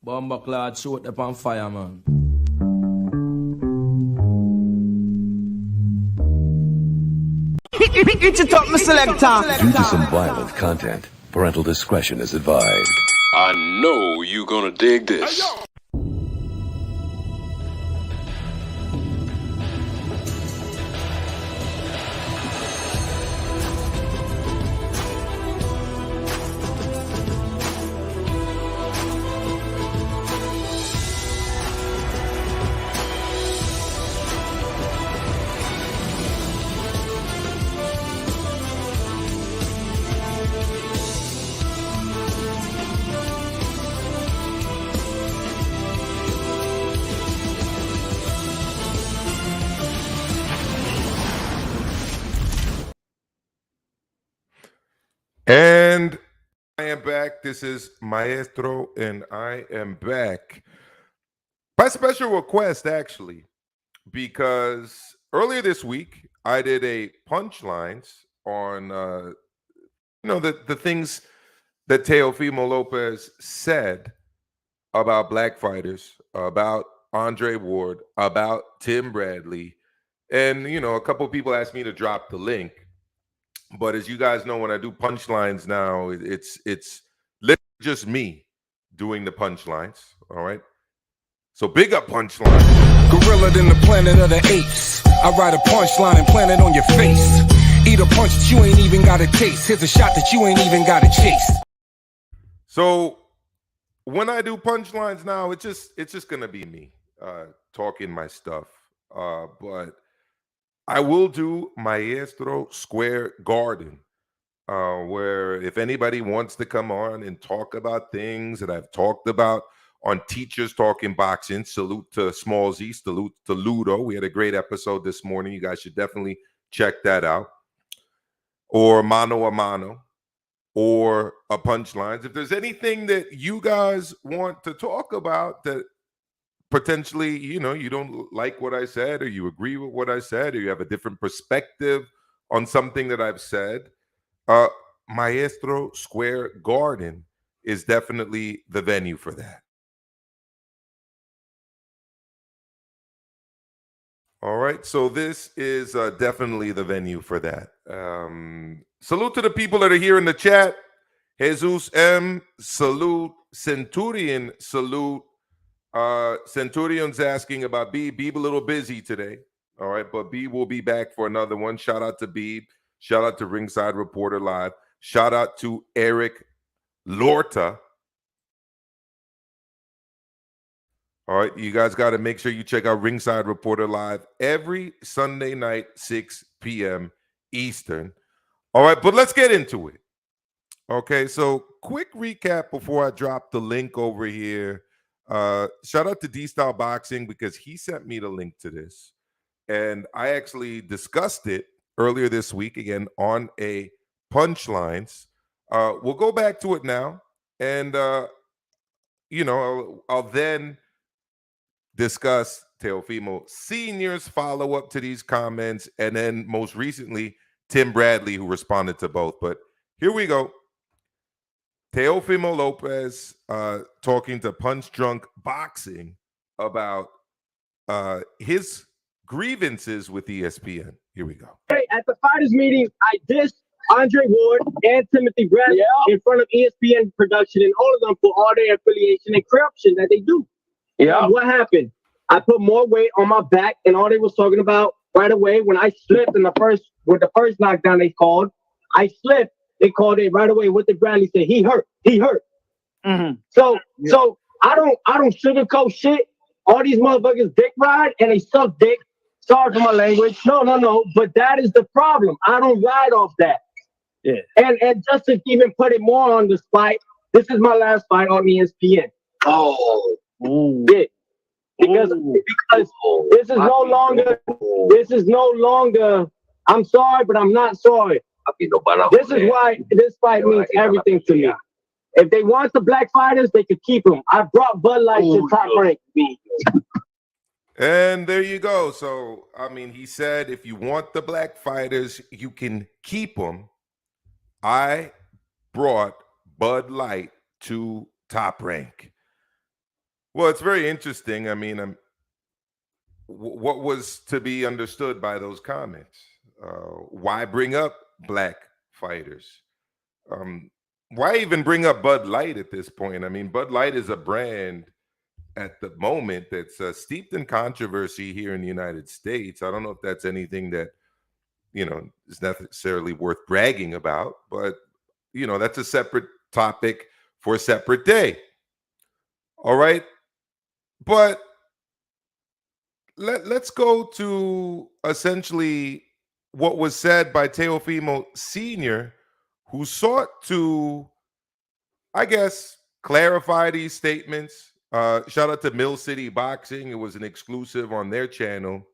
Bomber clad shoot up on fire, man. Due to some violent content, parental discretion is advised. I know you gonna dig this. And I am back. This is Maestro, and I am back by special request, actually, because earlier this week I did a punchlines on, the things that Teofimo Lopez said about black fighters, about Andre Ward, about Tim Bradley, and a couple of people asked me to drop the link. But as you guys know, when I do punchlines now, it's literally just me doing the punchlines. All right. So big up punchline. Gorilla than the planet of the apes. I write a punchline and plant it on your face. Eat a punch that you ain't even got to taste. Here's a shot that you ain't even got to chase. So when I do punchlines now, it's just gonna be me talking my stuff. But I will do Maestro Square Garden, where if anybody wants to come on and talk about things that I've talked about on Teachers Talking Boxing, salute to Small Z, salute to Ludo. We had a great episode this morning. You guys should definitely check that out. Or Mano a Mano, or a punchlines. If there's anything that you guys want to talk about that potentially, you don't like what I said, or you agree with what I said, or you have a different perspective on something that I've said, Maestro Square Garden is definitely the venue for that. All right, so this is definitely the venue for that. Salute to the people that are here in the chat. Jesus M, salute. Centurion, salute. Centurion's asking about Beeb. Beeb a little busy today. All right, but Beeb will be back for another one. Shout out to Beeb. Shout out to Ringside Reporter Live. Shout out to Eric Lorta. All right, you guys got to make sure you check out Ringside Reporter Live every Sunday night, 6 p.m. Eastern. All right, but let's get into it. Okay, so quick recap before I drop the link over here. Shout out to D-Style Boxing because he sent me the link to this. And I actually discussed it earlier this week, again, on a punchlines. We'll go back to it now. And, I'll then discuss Teofimo Sr.'s follow-up to these comments. And then most recently, Tim Bradley, who responded to both. But here we go. Teofimo Lopez talking to Punch Drunk Boxing about his grievances with ESPN. Here we go. Hey, at the fighters meeting, I dissed Andre Ward and Timothy Bradley in front of ESPN production and all of them for all their affiliation and corruption that they do. Yeah. What happened? I put more weight on my back, and all they was talking about right away when I slipped in the first knockdown they called, I slipped. They called it right away. What did Bradley say? He hurt. Mm-hmm. So I don't sugarcoat shit. All these motherfuckers dick ride and they suck dick. Sorry for my language. No. But that is the problem. I don't ride off that. Yeah. And just to even put it more on the spot, this is my last fight on ESPN. Oh. Yeah. Because this is no longer. I'm sorry, but I'm not sorry. This is why this fight means everything to me. If they want the black fighters, they could keep them. I brought Bud Light to top rank. And there you go. So, he said, if you want the black fighters, you can keep them. I brought Bud Light to Top Rank? Well, it's very interesting. I mean, what was to be understood by those comments? Why bring up black fighters? Why even bring up Bud Light at this point? I mean, Bud Light is a brand at the moment that's steeped in controversy here in the United States. I don't know if that's anything that, is necessarily worth bragging about, but, that's a separate topic for a separate day. All right. But let's go to essentially what was said by Teofimo Sr., who sought to, I guess, clarify these statements. Shout out to Mill City Boxing. It was an exclusive on their channel.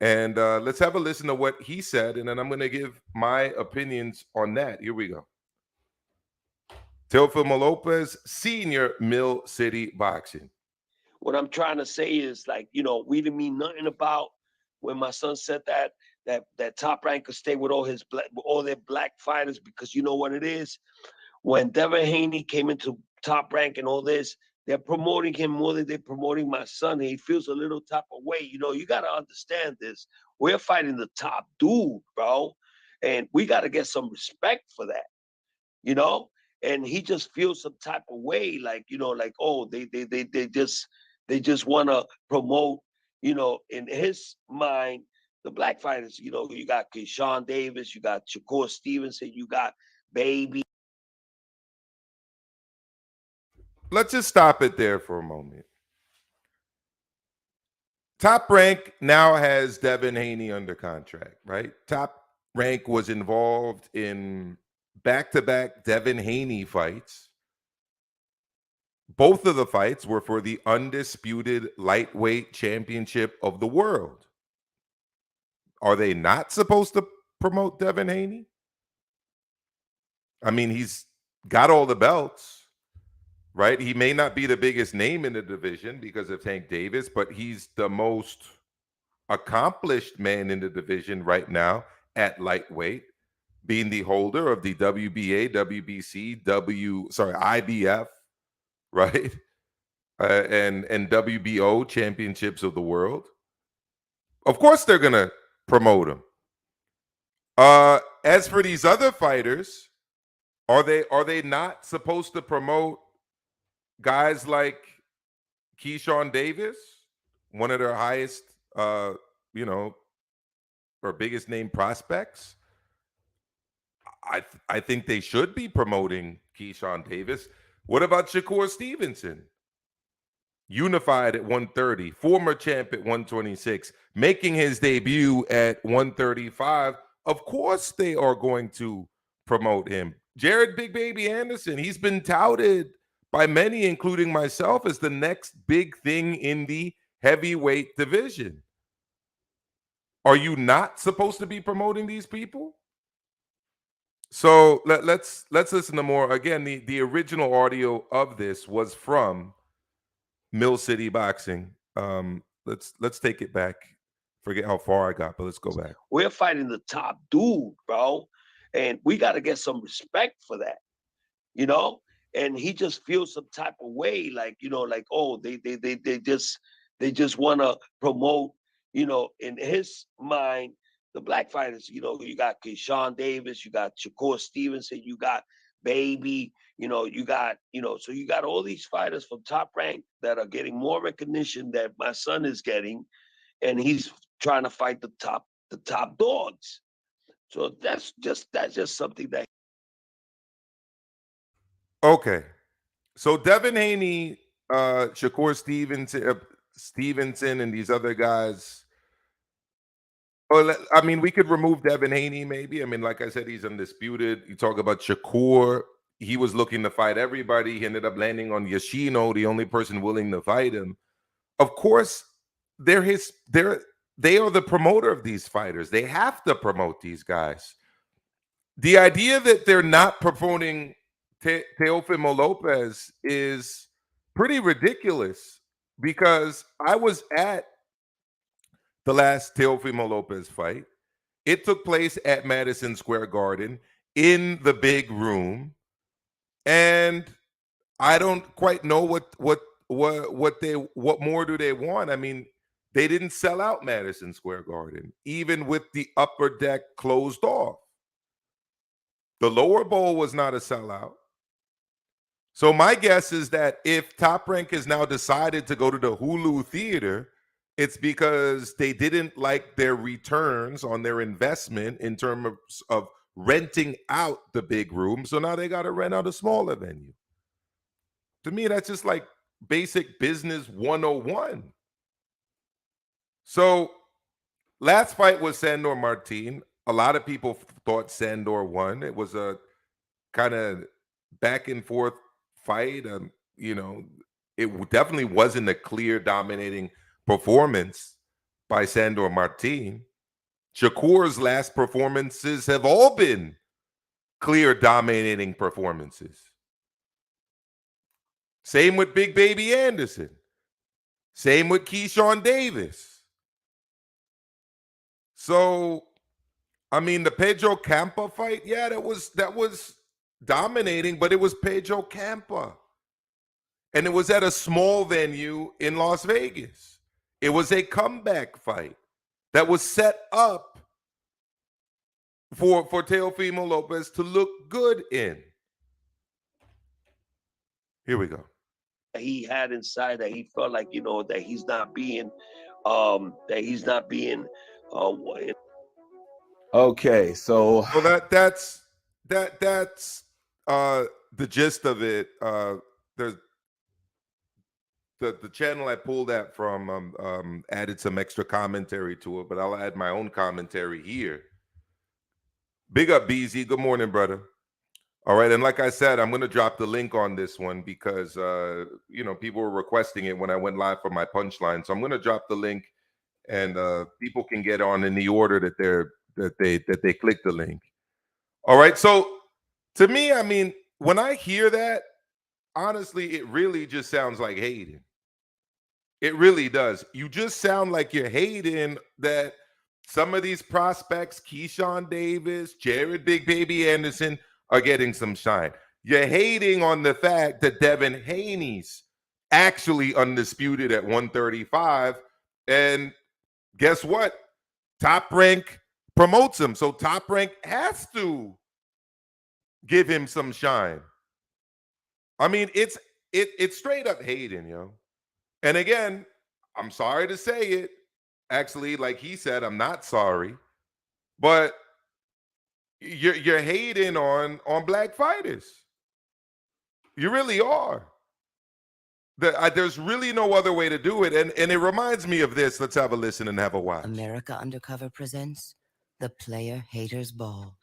And let's have a listen to what he said, and then I'm going to give my opinions on that. Here we go. Teofimo Lopez, Sr., Mill City Boxing. What I'm trying to say is, like, we didn't mean nothing about when my son said that Top Rank could stay with all their black fighters, because you know what it is? When Devin Haney came into Top Rank and all this, they're promoting him more than they're promoting my son. He feels a little type of way. You got to understand this. We're fighting the top dude, bro. And we got to get some respect for that, And he just feels some type of way, like, oh, they just want to promote, in his mind, the black fighters. You got Keyshawn Davis, you got Shakur Stevenson, you got Baby. Let's just stop it there for a moment. Top Rank now has Devin Haney under contract, right? Top Rank was involved in back-to-back Devin Haney fights. Both of the fights were for the undisputed lightweight championship of the world. Are they not supposed to promote Devin Haney? I mean, he's got all the belts. Right? He may not be the biggest name in the division because of Tank Davis, but he's the most accomplished man in the division right now at lightweight, being the holder of the WBA, WBC, IBF, right? And WBO championships of the world. Of course they're going to promote him. As for these other fighters, are they not supposed to promote guys like Keyshawn Davis, one of their highest, or biggest name prospects? I think they should be promoting Keyshawn Davis. What about Shakur Stevenson? Unified at 130, former champ at 126, making his debut at 135. Of course they are going to promote him. Jared Big Baby Anderson, he's been touted by many, including myself, as the next big thing in the heavyweight division. Are you not supposed to be promoting these people? So let's listen to more. Again, the original audio of this was from Mill City Boxing. Let's take it back. Forget how far I got, but let's go back. We're fighting the top dude, bro, and we got to get some respect for that, And he just feels some type of way, like, oh, they just want to promote, in his mind, the black fighters. You got Keyshawn Davis, you got Shakur Stevenson, you got Baby, you got, so you got all these fighters from Top Rank that are getting more recognition that my son is getting, and he's trying to fight the top dogs. So that's just something that. Okay, so Devin Haney, Shakur Stevenson, and these other guys. Well, I mean, we could remove Devin Haney, maybe. I mean, like I said, he's undisputed. You talk about Shakur. He was looking to fight everybody. He ended up landing on Yoshino, the only person willing to fight him. Of course, they are the promoter of these fighters. They have to promote these guys. The idea that they're not promoting Teofimo Lopez is pretty ridiculous, because I was at the last Teofimo Lopez fight. It took place at Madison Square Garden in the big room, and I don't quite know what more do they want? I mean, they didn't sell out Madison Square Garden, even with the upper deck closed off. The lower bowl was not a sellout. So my guess is that if Top Rank has now decided to go to the Hulu Theater, it's because they didn't like their returns on their investment in terms of renting out the big room. So now they got to rent out a smaller venue. To me, that's just like basic business 101. So last fight was Sandor Martin. A lot of people thought Sandor won. It was a kind of back and forth fight. You know, it definitely wasn't a clear dominating performance by Sandor Martin. Shakur's last performances have all been clear dominating performances. Same with Big Baby Anderson. Same with Keyshawn Davis. So, I mean, the Pedro Campa fight, yeah, that was dominating, but it was Pedro Campa. And it was at a small venue in Las Vegas. It was a comeback fight that was set up for Teofimo Lopez to look good in. Here we go. He had inside that he felt like, you know, that he's not being Okay, so that's the gist of it. There's the channel I pulled that from added some extra commentary to it, but I'll add my own commentary here. Big up, BZ. Good morning, brother. All right, and like I said, I'm going to drop the link on this one because you know, people were requesting it when I went live for my punchline. So I'm going to drop the link, and people can get on in the order that they click the link. All right, so to me, I mean, when I hear that, honestly, it really just sounds like hating. It really does. You just sound like you're hating that some of these prospects, Keyshawn Davis, Jared Big Baby Anderson, are getting some shine. You're hating on the fact that Devin Haney's actually undisputed at 135. And guess what? Top Rank promotes him. So Top Rank has to give him some shine. I mean, it's straight up hating, yo. And again, I'm sorry to say it. Actually, like he said, I'm not sorry. But you're hating on black fighters. You really are. There's really no other way to do it. And it reminds me of this. Let's have a listen and have a watch. America Undercover presents The Player Haters Ball.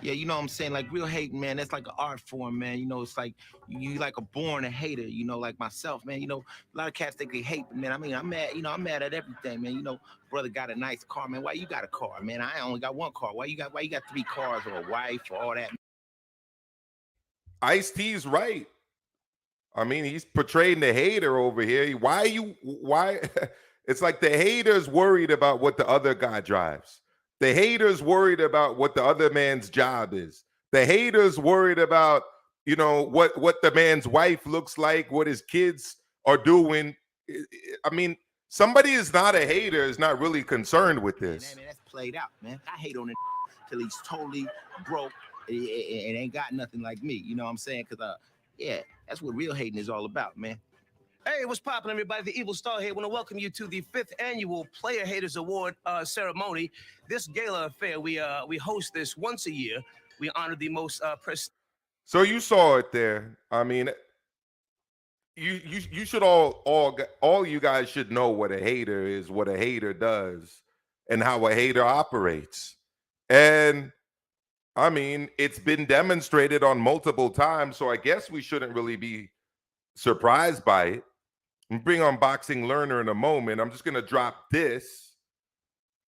Yeah, you know what I'm saying? Like, real hating, man, that's like an art form, man. You know, it's like you like a born a hater, you know, like myself, man. You know, a lot of cats think they hate, man. I mean, I'm mad, you know, I'm mad at everything, man. You know, brother got a nice car, man. Why you got a car, man? I only got one car. Why you got 3 cars or a wife or all that? Ice-T's right. I mean, he's portraying the hater over here. Why? It's like the hater's worried about what the other guy drives. The hater's worried about what the other man's job is. The hater's worried about, you know, what the man's wife looks like, what his kids are doing. I mean, somebody is not a hater, is not really concerned with this. Man, that's played out, man. I hate on it till he's totally broke and ain't got nothing like me. You know what I'm saying? Because, yeah, that's what real hating is all about, man. Hey, what's poppin', everybody? The Evil Star here. I want to welcome you to the 5th annual Player Haters Award ceremony. This gala affair, we host this once a year. We honor the most So you saw it there. I mean, you should all you guys should know what a hater is, what a hater does, and how a hater operates. And I mean, it's been demonstrated on multiple times, so I guess we shouldn't really be surprised by it. We'll bring on Boxing Learner in a moment. I'm just going to drop this,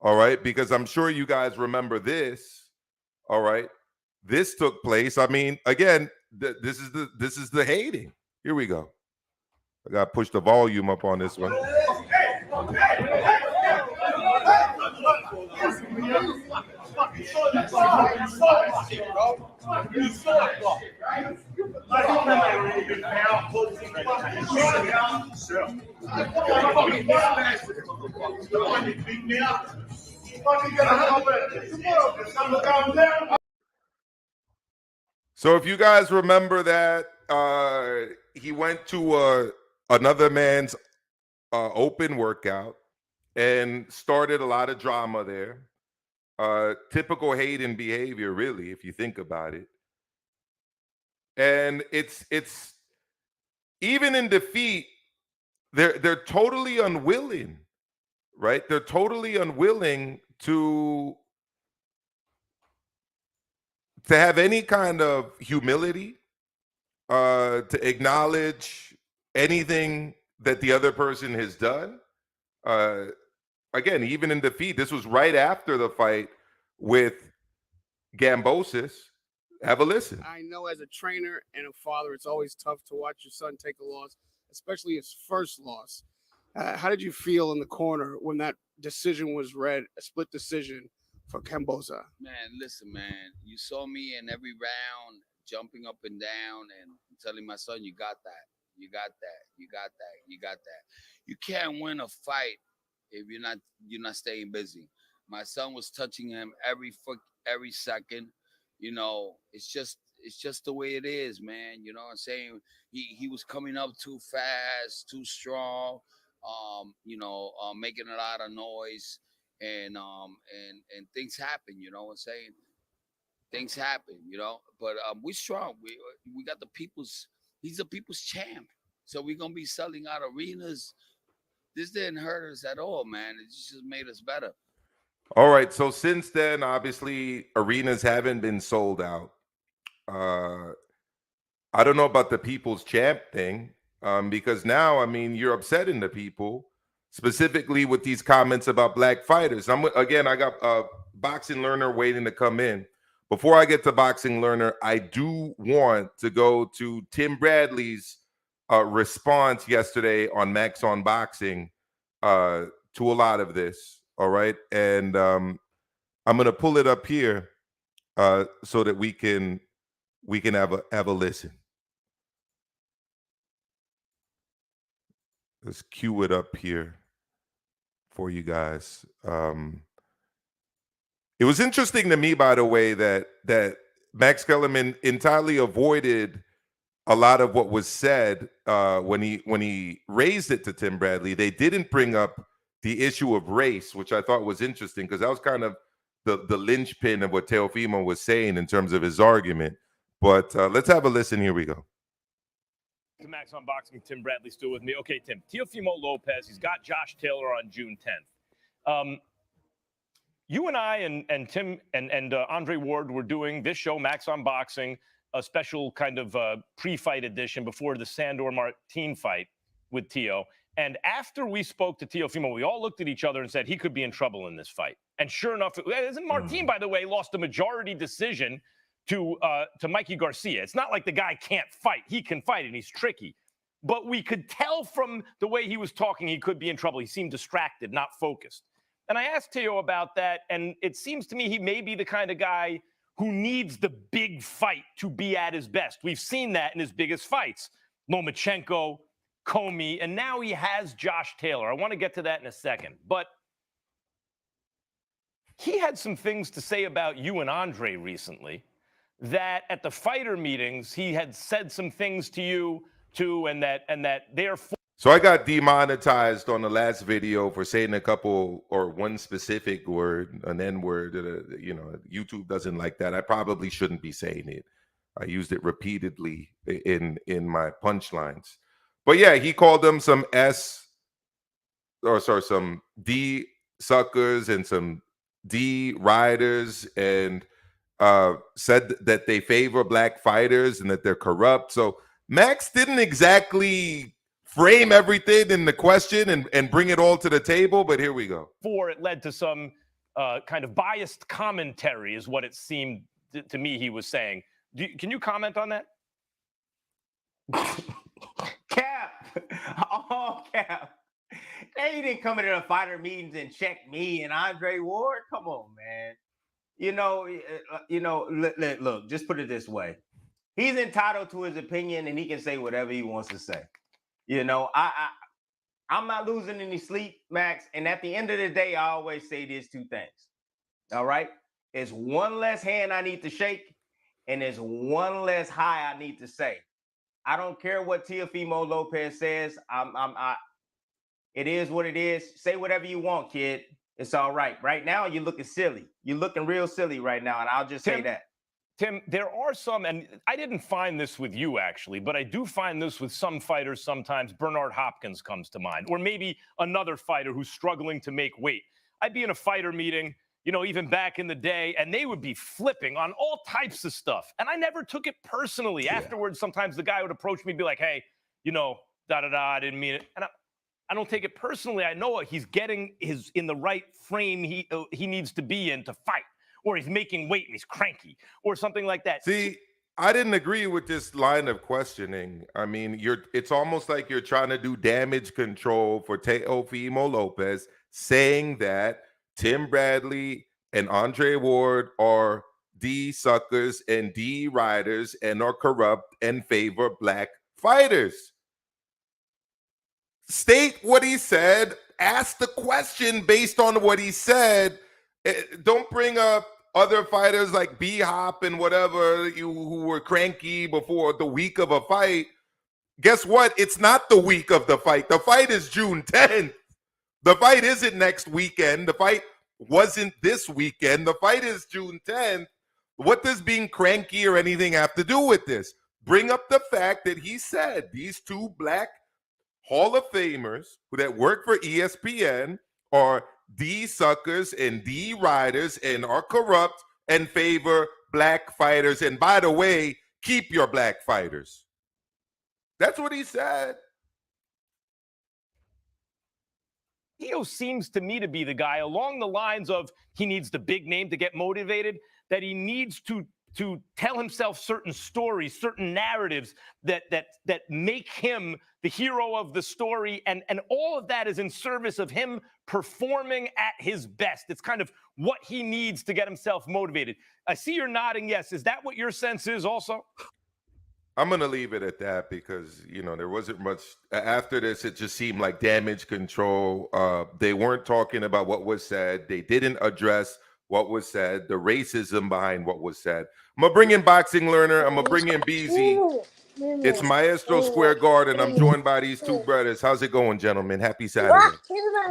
all right, because I'm sure you guys remember this, all right? This took place. I mean, again, this is the hating. Here we go. I got to push the volume up on this one. So if you guys remember that, he went to another man's open workout and started a lot of drama there. Typical Hayden behavior, really, if you think about it. And it's even in defeat, they're totally unwilling, right? They're totally unwilling to have any kind of humility, to acknowledge anything that the other person has done. Again, even in defeat, this was right after the fight with Gambosis. Have a listen. I know as a trainer and a father, it's always tough to watch your son take a loss, especially his first loss. How did you feel in the corner when that decision was read, a split decision for Gambosa? Man, listen, man, you saw me in every round jumping up and down and telling my son, you got that, you got that, you got that, you got that. You can't win a fight if you're not staying busy. My son was touching him every second. You know, it's just the way it is, man. You know what I'm saying? He was coming up too fast, too strong, making a lot of noise, and things happen, you know what I'm saying? Things happen, you know. But we strong. We got he's the people's champ. So we're gonna be selling out arenas. This didn't hurt us at all, man. It just made us better. All right. So since then, obviously, arenas haven't been sold out. I don't know about the people's champ thing, because now, I mean, you're upsetting the people, specifically with these comments about black fighters. I got a boxing learner waiting to come in. Before I get to boxing learner, I do want to go to Tim Bradley's response yesterday on Max on Boxing to a lot of this. All right, and I'm gonna pull it up here so that we can have a listen. Let's cue it up here for you guys. It was interesting to me, by the way, that Max Kellerman entirely avoided a lot of what was said when he raised it to Tim Bradley. They didn't bring up the issue of race, which I thought was interesting, because that was kind of the linchpin of what Teofimo was saying in terms of his argument. But let's have a listen. Here we go. To Max on Boxing, Tim Bradley still with me. Okay, Tim, Teofimo Lopez, he's got Josh Taylor on June 10th. You and I and Tim and Andre Ward were doing this show, Max on Boxing, a special kind of pre-fight edition before the Sandor Martin fight with Teo. And after we spoke to Teofimo, we all looked at each other and said he could be in trouble in this fight. And sure enough, Martin, by the way, lost a majority decision to Mikey Garcia. It's not like the guy can't fight. He can fight, and he's tricky. But we could tell from the way he was talking he could be in trouble. He seemed distracted, not focused. And I asked Teo about that, and it seems to me he may be the kind of guy who needs the big fight to be at his best. We've seen that in his biggest fights. Lomachenko, Comey, and now he has Josh Taylor. I want to get to that in a second. But he had some things to say about you and Andre recently, that at the fighter meetings, he had said some things to you, too, and that therefore... So I got demonetized on the last video for saying a couple or one specific word, an N-word. YouTube doesn't like that. I probably shouldn't be saying it. I used it repeatedly in my punchlines. But yeah, he called them some some D suckers and some D riders, and said that they favor black fighters and that they're corrupt. So Max didn't exactly frame everything in the question and bring it all to the table, but here we go. It led to some kind of biased commentary is what it seemed to me he was saying. Can you comment on that? Cap. Oh, Cap. They didn't come into the fighter meetings and check me and Andre Ward. Come on, man. Look, just put it this way. He's entitled to his opinion and he can say whatever he wants to say. I'm not losing any sleep, Max. And at the end of the day, I always say these two things. All right. It's one less hand I need to shake, and there's one less hi I need to say. I don't care what Teofimo Lopez says. It is what it is. Say whatever you want, kid. It's all right. Right now, you're looking silly. You're looking real silly right now, and I'll just say that. Tim, there are some, and I didn't find this with you actually, but I do find this with some fighters sometimes. Bernard Hopkins comes to mind, or maybe another fighter who's struggling to make weight. I'd be in a fighter meeting, even back in the day, and they would be flipping on all types of stuff. And I never took it personally. Yeah. Afterwards, sometimes the guy would approach me and be like, hey, I didn't mean it. And I don't take it personally. I know he's getting in the right frame he needs to be in to fight. Or he's making weight and he's cranky, or something like that. See, I didn't agree with this line of questioning. I mean, it's almost like you're trying to do damage control for Teofimo Lopez, saying that Tim Bradley and Andre Ward are D suckers and D riders and are corrupt and favor black fighters. State what he said. Ask the question based on what he said. Don't bring up other fighters like B-Hop and whatever who were cranky before the week of a fight. Guess what? It's not the week of the fight. The fight is June 10th. The fight isn't next weekend. The fight wasn't this weekend. The fight is June 10th. What does being cranky or anything have to do with this? Bring up the fact that he said these two black Hall of Famers that work for ESPN are D suckers and D riders and are corrupt and favor black fighters. And by the way, keep your black fighters. That's what he said. Teo seems to me to be the guy along the lines of he needs the big name to get motivated, that he needs to tell himself certain stories, certain narratives that make him the hero of the story. And all of that is in service of him performing at his best. It's kind of what he needs to get himself motivated. I see you're nodding yes. Is that what your sense is also? I'm going to leave it at that because, there wasn't much after this. It just seemed like damage control. They weren't talking about what was said. They didn't address what was said, the racism behind what was said. I'm going to bring in Boxing Learner. I'm going to bring in BZ. It's Maestro Square Garden. I'm joined by these two brothers. How's it going, gentlemen? Happy Saturday.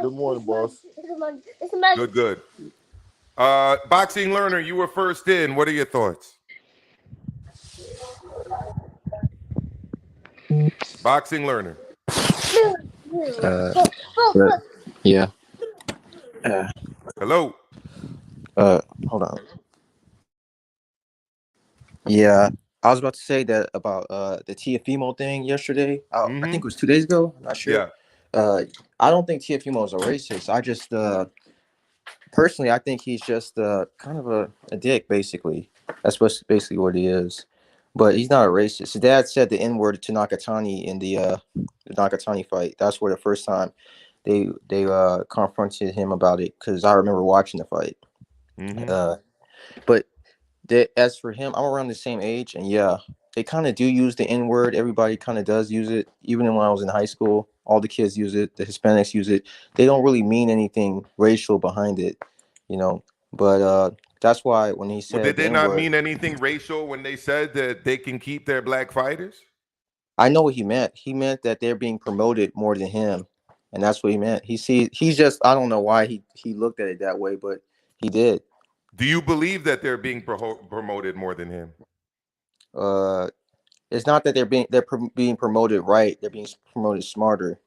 Good morning, boss. Good. Boxing Learner, you were first in. What are your thoughts? Boxing Learner. Yeah. Hello. Hold on. Yeah, I was about to say that about the Teofimo thing yesterday. I think it was 2 days ago. I'm not sure. Yeah. I don't think Teofimo is a racist. I just personally, I think he's just kind of a dick. Basically, that's basically what he is. But he's not a racist. His dad said the N-word to Nakatani in the Nakatani fight. That's where the first time they confronted him about it, because I remember watching the fight. But as for him, I'm around the same age, and yeah, they kind of do use the N-word. Everybody kind of does use it. Even when I was in high school, all the kids use it. The Hispanics use it. They don't really mean anything racial behind it, But that's why when he said, did they not mean anything racial when they said that they can keep their black fighters? I know what he meant. He meant that they're being promoted more than him, and that's what he meant. He's just, I don't know why he looked at it that way, but he did. Do you believe that they're being promoted more than him? It's not that they're being promoted right. They're being promoted smarter.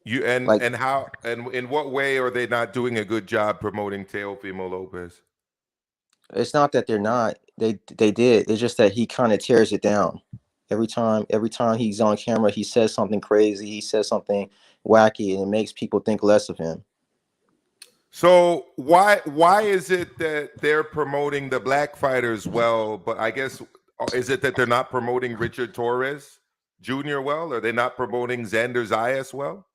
And how and in what way are they not doing a good job promoting Teofimo Lopez? It's not that they're not. They did. It's just that he kind of tears it down every time. Every time he's on camera, he says something crazy. He says something wacky, and it makes people think less of him. So why is it that they're promoting the black fighters well, but I guess is it that they're not promoting Richard Torres Jr. well? Are they not promoting Xander Zayas well?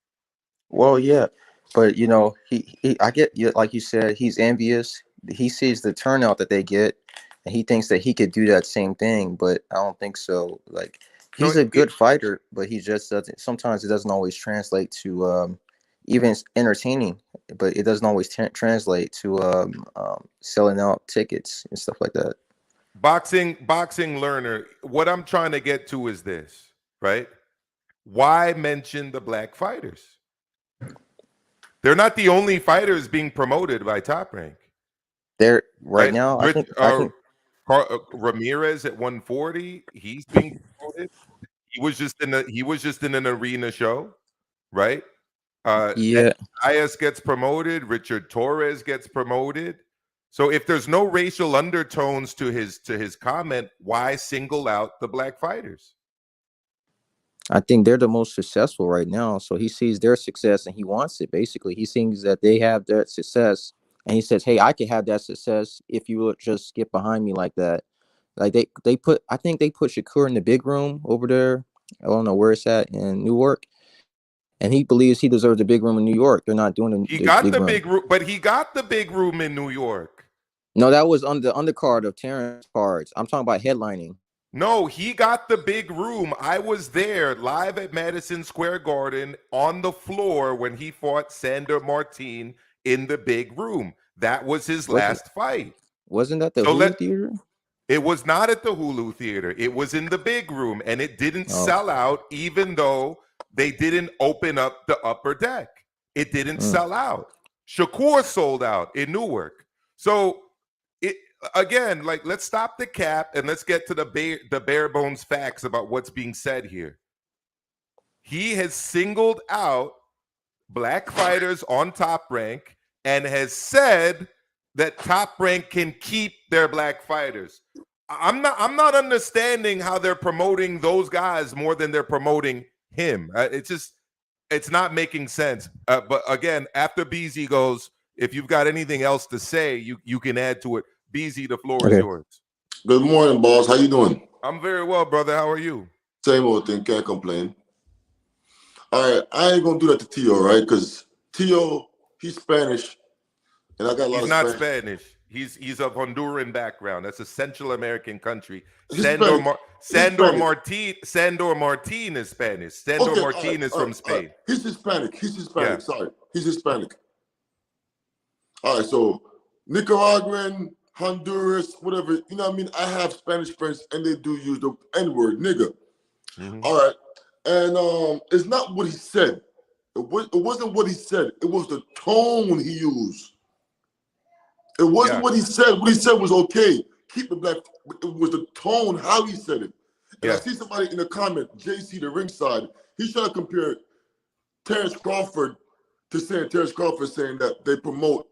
Well, yeah, but he I get, like you said, he's envious. he sees the turnout that they get, and he thinks that he could do that same thing. But I don't think so. Like, he's a good fighter, but he just doesn't. Sometimes it doesn't always translate to even entertaining. But it doesn't always translate to selling out tickets and stuff like that. Boxing learner. What I'm trying to get to is this, right? Why mention the black fighters? They're not the only fighters being promoted by Top Rank. They're right now. I think Ramirez at 140. He's being promoted. He was just in an arena show, right? Yeah. Diaz gets promoted. Richard Torres gets promoted. So if there's no racial undertones to his comment, why single out the black fighters? I think they're the most successful right now. So he sees their success and he wants it. Basically, he sees that they have their success, and he says, "Hey, I can have that success if you would just get behind me like that." Like I think they put Shakur in the big room over there. I don't know where it's at in Newark, and he believes he deserves the big room in New York. They're not doing He got the big room, but he got the big room in New York. No, that was on the undercard of Terrence cards. I'm talking about headlining. No, he got the big room. I was there live at Madison Square Garden on the floor when he fought Sandor Martin in the big room. That was his last fight. Wasn't that the Hulu Theater? It was not at the Hulu Theater. It was in the big room, and it didn't sell out, even though they didn't open up the upper deck. It didn't sell out. Shakur sold out in Newark. So again, like, let's stop the cap and let's get to the bare bones facts about what's being said here. He has singled out black fighters on Top Rank and has said that Top Rank can keep their black fighters. I'm not understanding how they're promoting those guys more than they're promoting him. It's not making sense. But again, after BZ goes, if you've got anything else to say, you can add to it. BZ, the floor is yours. Good morning, boss. How you doing? I'm very well, brother. How are you? Same old thing. Can't complain. All right, I ain't gonna do that to Tio, right? Because Tio, he's Spanish, and I got a lot of Spanish. He's not Spanish. He's of Honduran background. That's a Central American country. Sandor Martin is Spanish. Sandor Martin is from Spain. He's Hispanic. Yeah. Sorry, he's Hispanic. All right, so Nicaraguan, Honduras, whatever, you know what I mean? I have Spanish friends and they do use the N-word, nigga. All right. And it's not what he said. It wasn't what he said. It was the tone he used. It wasn't what he said. What he said was okay. Keep the black. It was the tone, how he said it. And I see somebody in the comment, JC the ringside, he's trying to compare Terrence Crawford to saying Terrence Crawford saying that they promote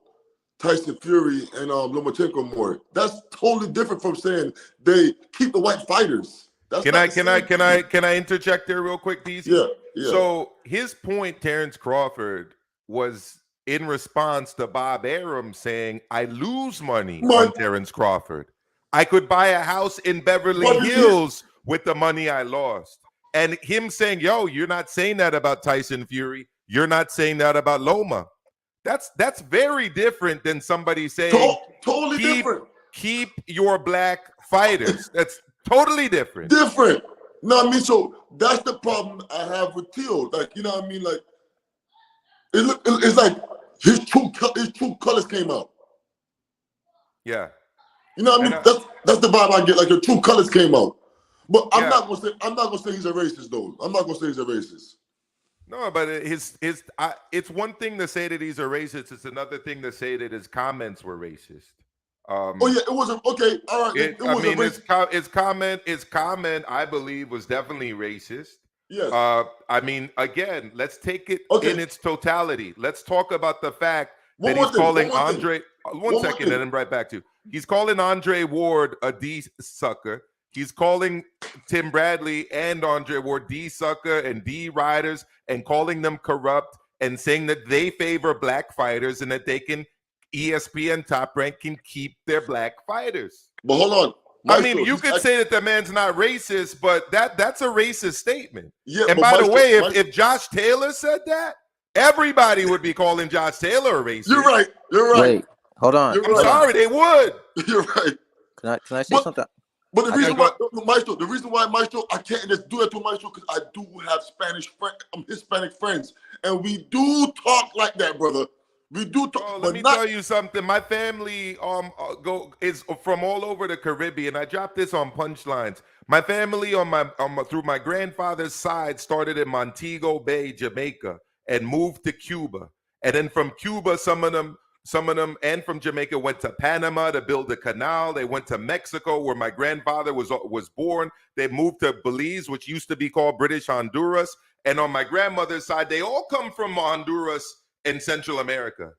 Tyson Fury and Lomachenko more. That's totally different from saying they keep the white fighters. Can I interject there real quick, DC? Yeah. So his point, Terrence Crawford, was in response to Bob Arum saying, "I lose money on Terrence Crawford. I could buy a house in Beverly Hills with the money I lost." And him saying, "Yo, you're not saying that about Tyson Fury. You're not saying that about Loma." That's very different than somebody saying totally different. Keep your black fighters. That's totally different. Different. No, I mean, so that's the problem I have with Tio. Like, you know what I mean? Like, it's like his true colors came out. Yeah. You know what I mean? That's the vibe I get. Like, your true colors came out. But I'm not gonna say he's a racist though. I'm not gonna say he's a racist. No, but it's one thing to say that he's a racist. It's another thing to say that his comments were racist. It wasn't okay. All right, his comment, I believe, was definitely racist. Yes. I mean, again, let's take it in its totality. Let's talk about the fact that he's calling Andre. One second, and then right back to you. He's calling Andre Ward a D sucker. He's calling Tim Bradley and Andre Ward D sucker and D riders and calling them corrupt and saying that they favor black fighters and that they can, ESPN Top Rank can keep their black fighters. But hold on. I mean, you could say that the man's not racist, but that's a racist statement. Yeah, and by the way, if Josh Taylor said that, everybody would be calling Josh Taylor a racist. You're right. Hold on. I'm sorry, they would. You're right. Can I say something? But the reason why, Maestro, Maestro, I can't just do that to Maestro because I do have Hispanic friends, and we do talk like that, brother. We do talk. Let me tell you something. My family is from all over the Caribbean. I dropped this on Punchlines. My family through my grandfather's side started in Montego Bay, Jamaica, and moved to Cuba. And then from Cuba, some of them, and from Jamaica went to Panama to build a canal. They went to Mexico, where my grandfather was born. They moved to Belize, which used to be called British Honduras. And on my grandmother's side, they all come from Honduras and Central America.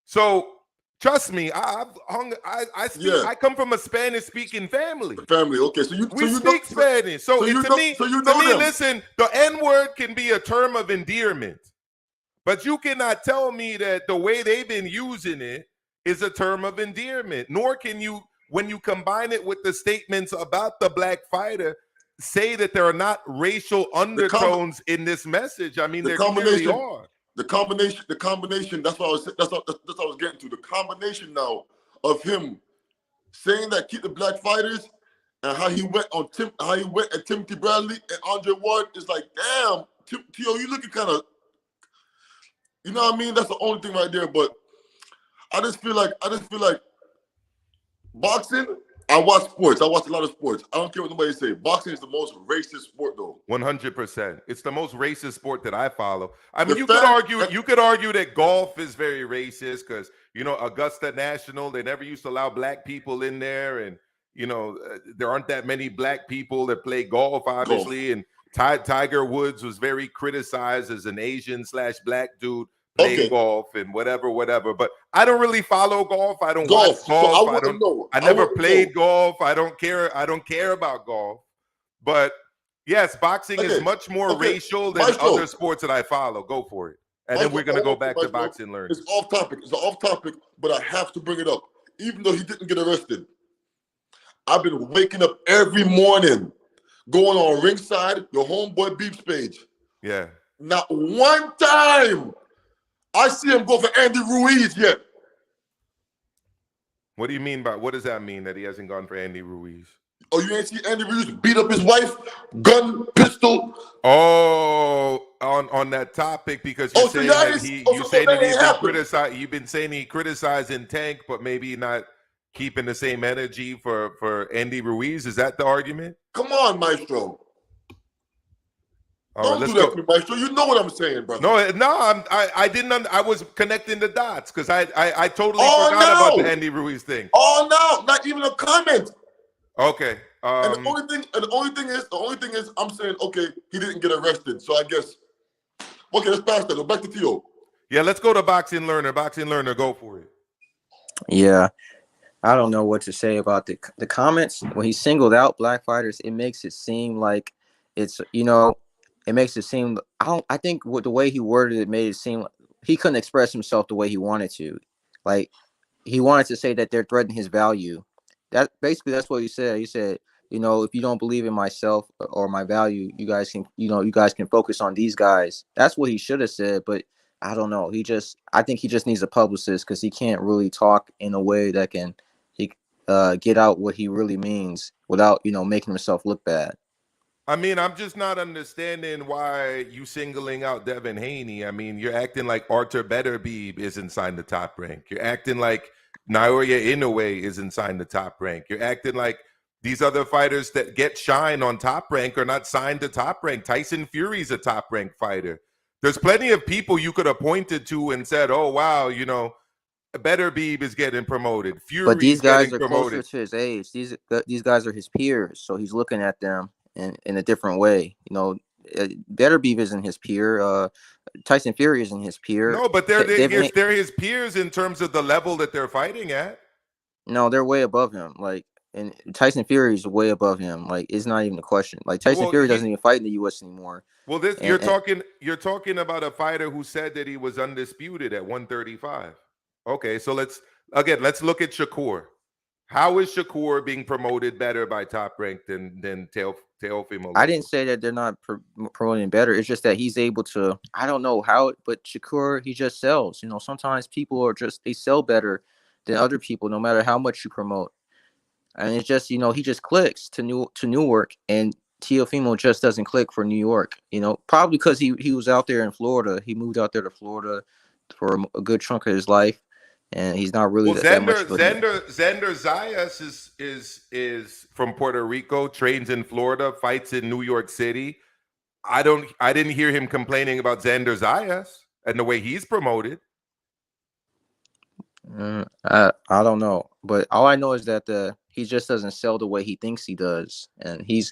So trust me, I come from a Spanish-speaking family. Okay, so we speak Spanish. So to me, listen, the N-word can be a term of endearment. But you cannot tell me that the way they've been using it is a term of endearment, nor can you, when you combine it with the statements about the black fighter, say that there are not racial undertones in this message. I mean, there clearly are. The combination, that's what I was getting to. The combination now of him saying that keep the black fighters and how he went at Timothy Bradley and Andre Ward is like, damn, Tio, you looking kind of, you know what I mean? That's the only thing right there. But I just feel like boxing, I watch sports. I watch a lot of sports. I don't care what nobody say. Boxing is the most racist sport, though. 100%. It's the most racist sport that I follow. I mean, you could argue that golf is very racist because, you know, Augusta National, they never used to allow black people in there, and you know, there aren't that many black people that play golf, obviously. And Tiger Woods was very criticized as an Asian/black dude playing golf and whatever. But I don't really follow golf. I don't watch golf. So I never played golf. I don't care. I don't care about golf. But yes, boxing is much more racial than other sports that I follow. Go for it. And then we're gonna go back to boxing learning. It's off topic. It's off topic, but I have to bring it up. Even though he didn't get arrested, I've been waking up every morning, going on Ringside, your homeboy Beeps page. Yeah. Not one time I see him go for Andy Ruiz yet. What do you mean by, what does that mean that he hasn't gone for Andy Ruiz? Oh, you ain't see Andy Ruiz beat up his wife, gun, pistol? Oh, on that topic, because you're saying that you've been saying he criticizing Tank, but maybe not keeping the same energy for Andy Ruiz. Is that the argument? Come on, Maestro. All Don't do that to me, Maestro. You know what I'm saying, brother. I didn't. I was connecting the dots because I totally forgot about the Andy Ruiz thing. Oh no, not even a comment. Okay. And the only thing is, I'm saying, okay, he didn't get arrested, so I guess. Okay, let's pass that. Back to Tio. Yeah, let's go to Boxing Learner. Boxing Learner, go for it. Yeah, I don't know what to say about the comments when he singled out black fighters. It makes it seem like it's, you know, it makes it seem. I think with the way he worded it made it seem like he couldn't express himself the way he wanted to. Like he wanted to say that they're threatening his value. That's what he said. He said, you know, if you don't believe in myself or my value, you guys can focus on these guys. That's what he should have said. But I don't know. I think he just needs a publicist because he can't really talk in a way that can get out what he really means without, you know, making himself look bad. I mean, I'm just not understanding why you singling out Devin Haney. I mean, you're acting like Arthur Beterbiev isn't signed to Top Rank. You're acting like Naoya Inoue isn't signed to Top Rank. You're acting like these other fighters that get shine on Top Rank are not signed to Top Rank. Tyson Fury's a Top Rank fighter. There's plenty of people you could have pointed to and said, oh, wow, you know, Beterbiev is getting promoted. Fury's but these guys are promoted. closer to his age. These guys are his peers, so he's looking at them in a different way. You know, Beterbiev isn't his peer. Tyson Fury isn't his peer. No, but they're his peers in terms of the level that they're fighting at. No, they're way above him. Like, and Tyson Fury is way above him. Like, it's not even a question. Like, Tyson Fury doesn't even fight in the U.S. anymore. Well, you're talking about a fighter who said that he was undisputed at 135. Okay, so let's look at Shakur. How is Shakur being promoted better by Top Rank than Teofimo? I didn't say that they're not promoting better. It's just that he's able to. I don't know how, but Shakur, he just sells. You know, sometimes people they sell better than other people, no matter how much you promote. And it's just, he just clicks to Newark, and Teofimo just doesn't click for New York. Probably because he was out there in Florida. He moved out there to Florida for a good chunk of his life, and he's not really that much. Xander Zayas is from Puerto Rico, trains in Florida, fights in New York City. I didn't hear him complaining about Xander Zayas and the way he's promoted. I don't know, but all I know is that he just doesn't sell the way he thinks he does, and he's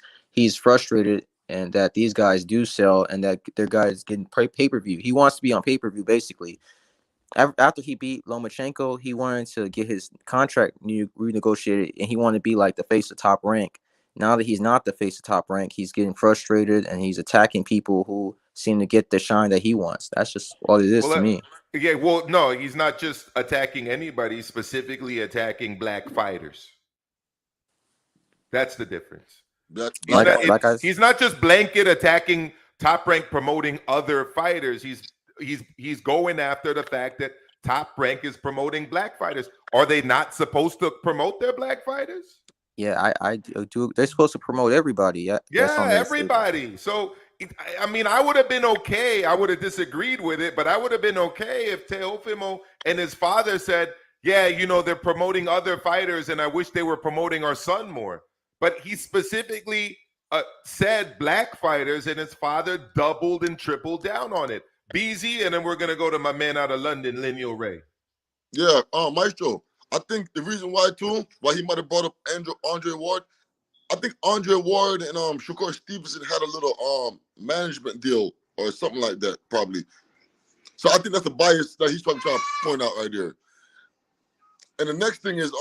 frustrated, and that these guys do sell, and that their guys getting pay-per-view. He wants to be on pay-per-view, basically. After he beat Lomachenko, he wanted to get his contract renegotiated, and he wanted to be like the face of Top Rank. Now that he's not the face of Top Rank, he's getting frustrated, and he's attacking people who seem to get the shine that he wants. That's just all it is to me. Yeah, well, no, he's not just attacking anybody, he's specifically attacking black fighters. That's the difference. He's not just blanket attacking Top Rank, promoting other fighters. He's going after the fact that Top Rank is promoting black fighters. Are they not supposed to promote their black fighters? Yeah, I do. They're supposed to promote everybody. Yeah, everybody. So, I mean, I would have been okay. I would have disagreed with it, but I would have been okay if Teofimo and his father said, yeah, they're promoting other fighters, and I wish they were promoting our son more. But he specifically said black fighters, and his father doubled and tripled down on it. BZ, and then we're going to go to my man out of London, Lineal Ray. Yeah, Maestro. I think the reason why he might have brought up Andre Ward, I think Andre Ward and Shakur Stevenson had a little management deal or something like that, probably. So I think that's a bias that he's probably trying to point out right there. And the next thing is,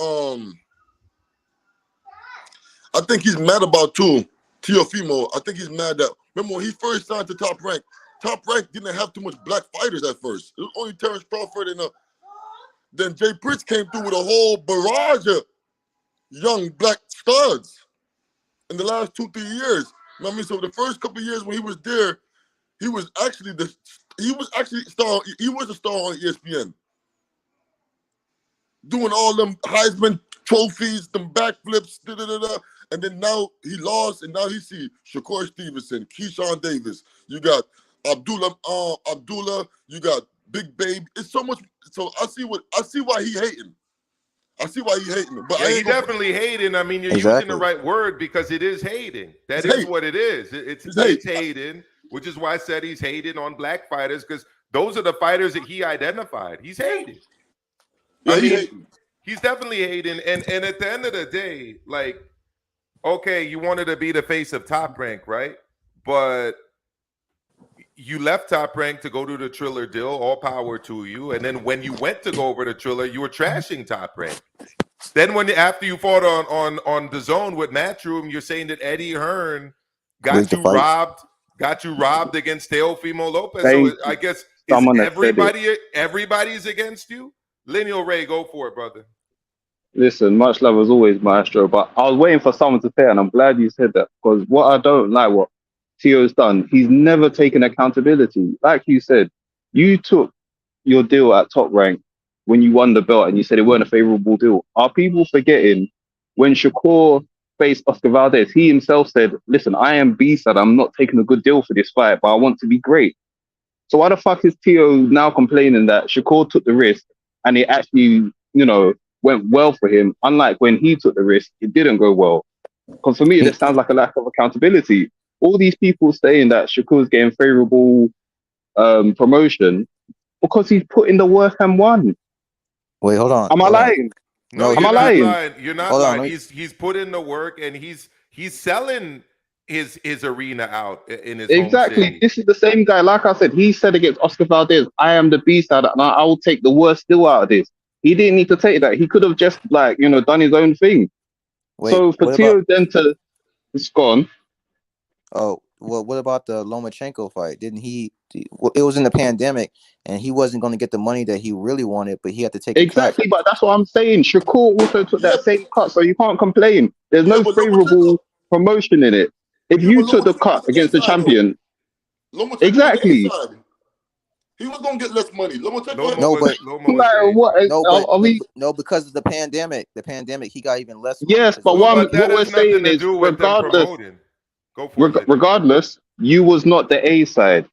I think he's mad about Teofimo. I think he's mad that, remember when he first signed to Top Rank didn't have too much black fighters at first. It was only Terrence Crawford and then Jay Prince came through with a whole barrage of young black studs in the last 2-3 years. You know what I mean? So the first couple of years when he was there, he was actually a star on ESPN. Doing all them Heisman trophies, them backflips, and then now he lost, and now he see Shakur Stevenson, Keyshawn Davis. You got Abdullah, you got Big Babe. It's so much. So I see why he hating. But yeah, he definitely hating. I mean, you're using the right word, because it is hating. That is what it is. It's hating, which is why I said he's hating on black fighters, because those are the fighters that he identified. He's hating. He's definitely hating. And at the end of the day, like, okay, you wanted to be the face of Top Rank, right? But you left Top Rank to go to the Triller deal. All power to you. And then when you went to go over to Triller, you were trashing Top Rank. Then after you fought on DAZN with Matchroom, you're saying that Eddie Hearn got you robbed against Teofimo Lopez. So I guess everybody's against you. Lineal Ray, go for it, brother. Listen, much love as always, Maestro. But I was waiting for someone to say, and I'm glad you said that, because what I don't like, what Teo's done, he's never taken accountability. Like you said, you took your deal at Top Rank when you won the belt, and you said it weren't a favorable deal. Are people forgetting when Shakur faced Oscar Valdez, he himself said, listen, I am B-side, I'm not taking a good deal for this fight, but I want to be great. So why the fuck is Teo now complaining that Shakur took the risk and it actually, went well for him, unlike when he took the risk, it didn't go well? Because for me, this sounds like a lack of accountability. All these people saying that Shakur's getting favorable promotion because he's put in the work and won. Wait, hold on. Am I lying? No, am I lying? You're not lying. He's put in the work, and he's selling his arena out in his home city. This is the same guy. Like I said, he said against Oscar Valdez, I am the beast, and I will take the worst deal out of this. He didn't need to take that. He could have just done his own thing. So for Teo then to, it's gone. Oh, well, what about the Lomachenko fight? Didn't he? It was in the pandemic, and he wasn't going to get the money that he really wanted, but he had to take exactly. But that's what I'm saying. Shakur also took that same cut, so you can't complain. There's no favorable promotion in it. If you took the cut against the champion, exactly. He was gonna get less money. Lomachenko had No, but Like, what? no, Are we? no, because of the pandemic. The pandemic, he got even less money. Yes, but what we're saying is, regardless, regardless, you was not the A side.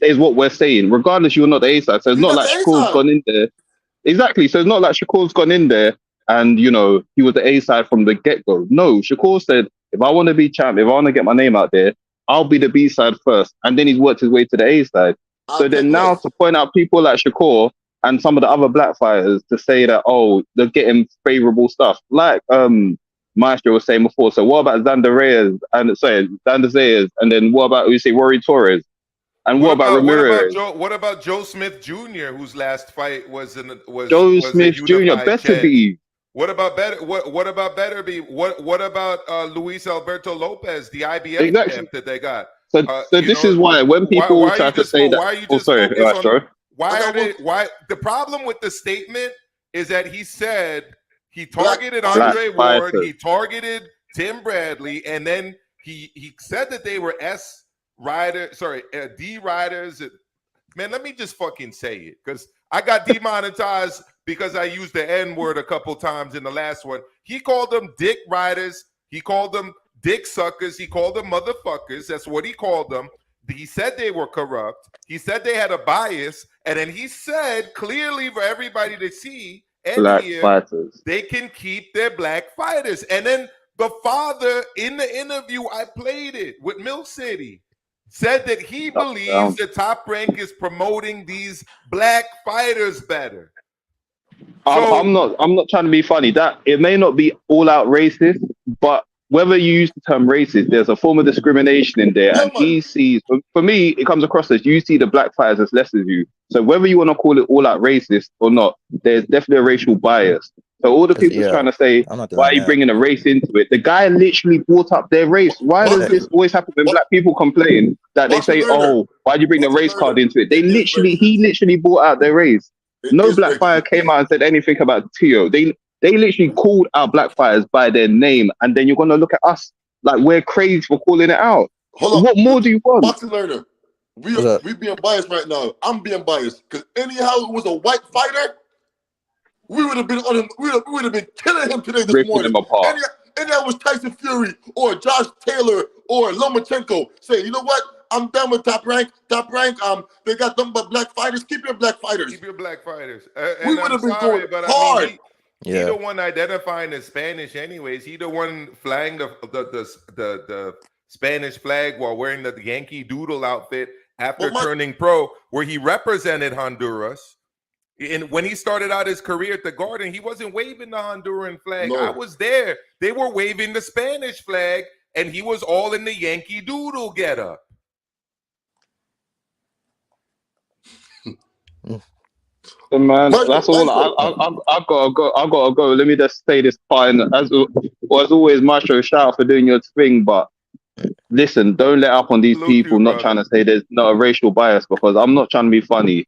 Is what we're saying. Regardless, you were not the A side. So it's He's not not like the Shakur's A-side. gone in there. Exactly. So it's not like Shakur's gone in there and he was the A side from the get go. No, Shakur said, if I want to be champ, if I want to get my name out there, I'll be the B side first, and then he's worked his way to the A side. So then now to point out people like Shakur and some of the other black fighters to say that they're getting favorable stuff, like Maestro was saying before. So what about Xander Zayas, and then what about Rory Torres? And what about Ramirez? What about Joe Smith Jr., whose last fight was Joe Smith Jr. better be. What about Luis Alberto Lopez, the IBF champ that they got? So this is why when people try to say that. Why are you just focused on? Why the problem with the statement is that he said he targeted Andre Ward, he targeted Tim Bradley, and then he said that they were D riders. Man, let me just fucking say it, because I got demonetized because I used the N word a couple times in the last one. He called them dick riders. He called them dick suckers. He called them motherfuckers. That's what he called them. He said they were corrupt. He said they had a bias. And then he said clearly for everybody to see and black hear, fighters. they can keep their black fighters. And then the father in the interview, I played it with Mill City, said that he believes the Top Rank is promoting these black fighters better. I'm not trying to be funny. That it may not be all out racist, but whether you use the term racist, there's a form of discrimination in there. And he sees, for me, it comes across as you see the black fighters as less as you. So whether you want to call it all out racist or not, there's definitely a racial bias. So all the people trying to say, why are you bringing a race into it? The guy literally brought up their race. Why does this always happen when black people complain that they say, why do you bring the race card into it? He literally brought out their race. No black fighter came out and said anything about Tio. They literally called out black fighters by their name, and then you're gonna look at us like we're crazy for calling it out. What more do you want? Boxing learner, we being biased right now. I'm being biased because anyhow it was a white fighter, we would have been on him. We would have been killing him today this morning. And that was Tyson Fury or Josh Taylor or Lomachenko. Say, you know what? I'm done with Top Rank. Top Rank. They got them but black fighters. Keep your black fighters. Keep your black fighters. We would have been going hard. He the one identifying as Spanish anyways. He the one flying the Spanish flag while wearing the Yankee Doodle outfit after turning pro, where he represented Honduras. And when he started out his career at the Garden, he wasn't waving the Honduran flag. I was there. They were waving the Spanish flag, and he was all in the Yankee Doodle getup. So man, that's all. I gotta go. Let me just say this fine. As always, Maestro, shout out for doing your thing. But listen, don't let up on these people not trying to say there's not a racial bias, because I'm not trying to be funny.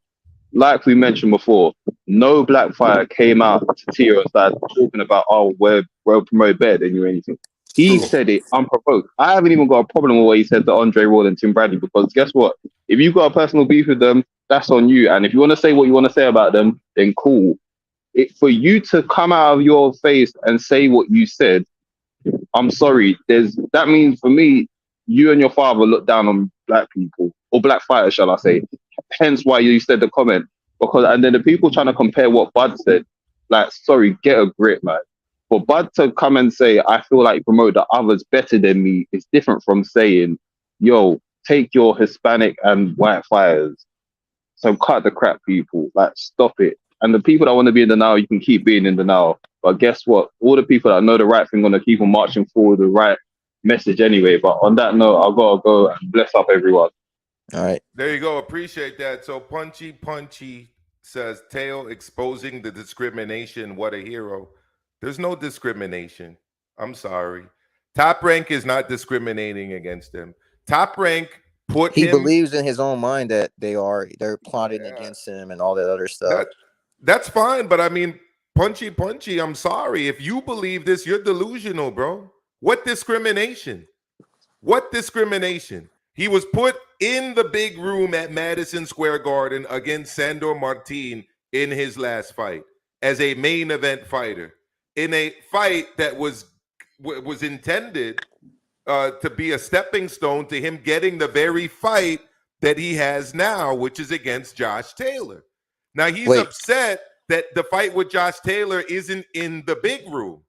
Like we mentioned before, no black fighter came out to Tio and started talking about, we're promoted better than you or anything. He said it unprovoked. I haven't even got a problem with what he said to Andre Ward and Tim Bradley, because guess what? If you've got a personal beef with them, that's on you. And if you want to say what you want to say about them, then cool. For you to come out of your face and say what you said, I'm sorry. That means for me, you and your father look down on black people, or black fighters, shall I say. Hence why you said the comment. And then the people trying to compare what Bud said, like, sorry, get a grip, man. For Bud to come and say, I feel like you promote the others better than me, is different from saying, yo, take your Hispanic and white fighters. So cut the crap, people. Like, stop it. And the people that want to be in the now, you can keep being in the now. But guess what? All the people that know the right thing are going to keep on marching forward the right message anyway. But on that note, I've got to go and bless up everyone. All right. There you go. Appreciate that. So Punchy says, Teo exposing the discrimination. What a hero. There's no discrimination. I'm sorry. Top Rank is not discriminating against him. Top Rank he believes in his own mind that they're plotting against him and all that other stuff. That's fine, but I mean, Punchy, I'm sorry. If you believe this, you're delusional, bro. What discrimination? What discrimination? He was put in the big room at Madison Square Garden against Sandor Martin in his last fight as a main event fighter in a fight that was intended to be a stepping stone to him getting the very fight that he has now, which is against Josh Taylor. Now he's upset that the fight with Josh Taylor isn't in the big room.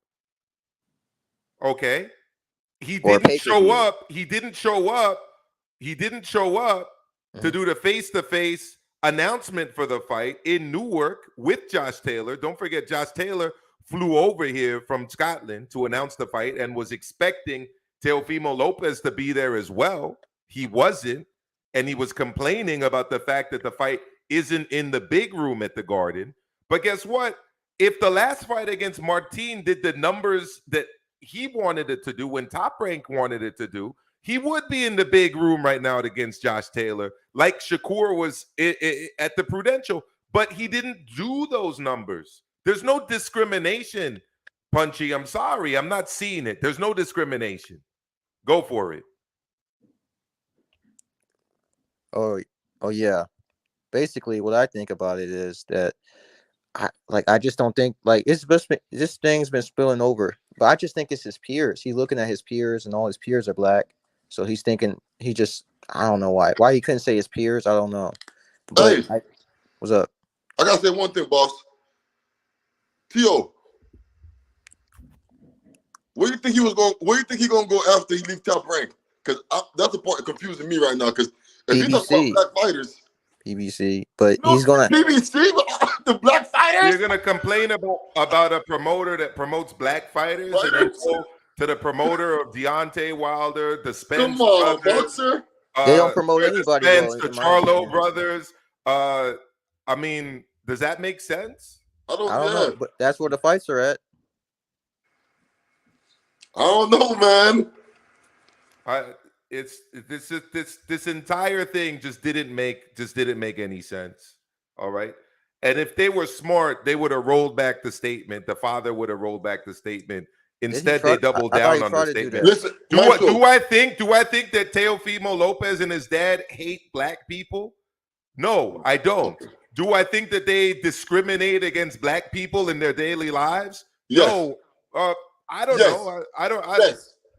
Okay. He didn't show up. He didn't show up to do the face-to-face announcement for the fight in Newark with Josh Taylor. Don't forget, Josh Taylor flew over here from Scotland to announce the fight and was expecting Teofimo Lopez to be there as well. He wasn't, and he was complaining about the fact that the fight isn't in the big room at the Garden. But guess what? If the last fight against Martin did the numbers that he wanted it to do, when Top Rank wanted it to do, he would be in the big room right now against Josh Taylor, like Shakur was at the Prudential, but he didn't do those numbers. There's no discrimination, Punchy. I'm sorry. I'm not seeing it. There's no discrimination. Go for it. Oh yeah. Basically, what I think about it is that I just don't think this thing's been spilling over, but I just think it's his peers. He's looking at his peers, and all his peers are black. So he's thinking I don't know why he couldn't say his peers. I don't know. But hey, what's up? I gotta say one thing, boss. Tio, where do you think he gonna go after he leaves Top Rank? Because that's the part confusing me right now. Because if he talks about black fighters, PBC, but he's gonna PBC, the black fighters. You're gonna complain about a promoter that promotes black fighters, and then go to the promoter of Deontay Wilder, the Spence brothers. They don't promote anybody. The Charlo brothers. I mean, does that make sense? I don't know, but that's where the fights are at. I don't know, man. This entire thing just didn't make any sense. All right. And if they were smart, they would have rolled back the statement. The father would have rolled back the statement. Instead, they doubled down on the statement. Listen, do I think that Teofimo Lopez and his dad hate black people? No, I don't. Do I think that they discriminate against black people in their daily lives? Yes. No. I don't know.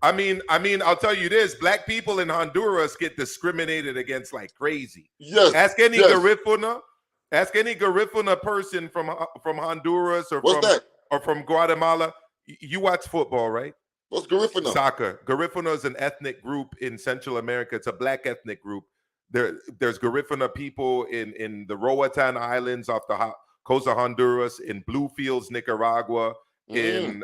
I mean, I'll tell you this: black people in Honduras get discriminated against like crazy. Yes. Ask any Garifuna person from Honduras or from Guatemala. You watch football, right? What's Garifuna? Soccer. Garifuna is an ethnic group in Central America. It's a black ethnic group. There's Garifuna people in the Roatan Islands off the coast of Honduras, in Bluefields, Nicaragua, in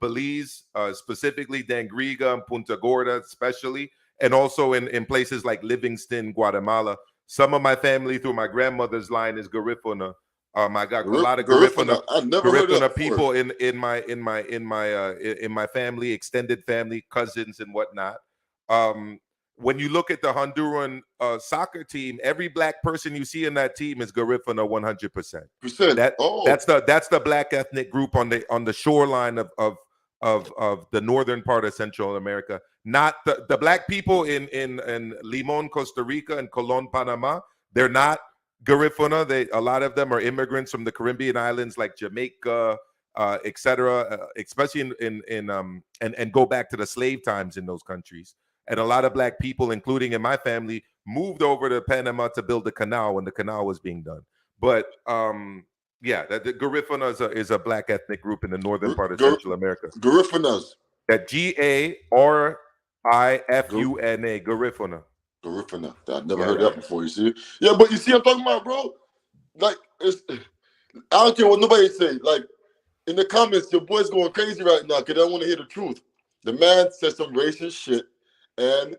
Belize, specifically Dangriga and Punta Gorda, especially, and also in places like Livingston, Guatemala. Some of my family through my grandmother's line is Garifuna. I got a lot of Garifuna people in my family, extended family, cousins and whatnot. When you look at the Honduran soccer team, every black person you see in that team is Garifuna 100%. That's the black ethnic group on the shoreline of the northern part of Central America. Not the black people in Limon, Costa Rica, and Colón, Panama. They're not Garifuna. A lot of them are immigrants from the Caribbean islands like Jamaica, etc., especially and go back to the slave times in those countries. And a lot of black people, including in my family, moved over to Panama to build the canal when the canal was being done. But the Garifuna is a black ethnic group in the northern part of Central America. Garifunas. That Garifuna, Garifuna. Garifuna. I've never heard that before. You see? Yeah, but you see, I'm talking about, bro. Like, I don't care what nobody say. Like, in the comments, your boy's going crazy right now because they don't want to hear the truth. The man said some racist shit. And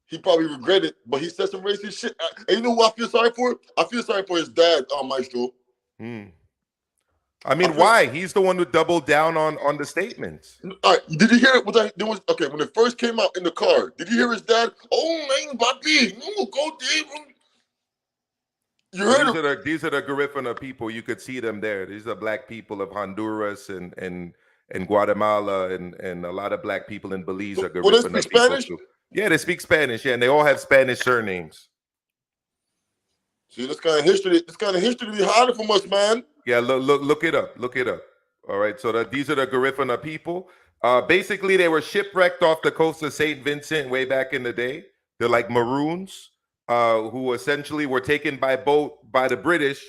he probably regretted it, but he said some racist shit. And you know who I feel sorry for? I feel sorry for his dad, Maestro. I mean, why? He's the one who doubled down on the statements. All right, did you hear it? When it first came out in the car, did you hear his dad? Oh, man, papi, no, go, Dave. You heard these are the Garifuna people. You could see them there. These are black people of Honduras and Guatemala and a lot of black people in Belize are Garifuna people too. Yeah, they speak Spanish, yeah, and they all have Spanish surnames. See, this kind of history be hiding from us, man. Yeah, look it up. Look it up. All right, so these are the Garifuna people. Basically, they were shipwrecked off the coast of St. Vincent way back in the day. They're like Maroons, who essentially were taken by boat by the British,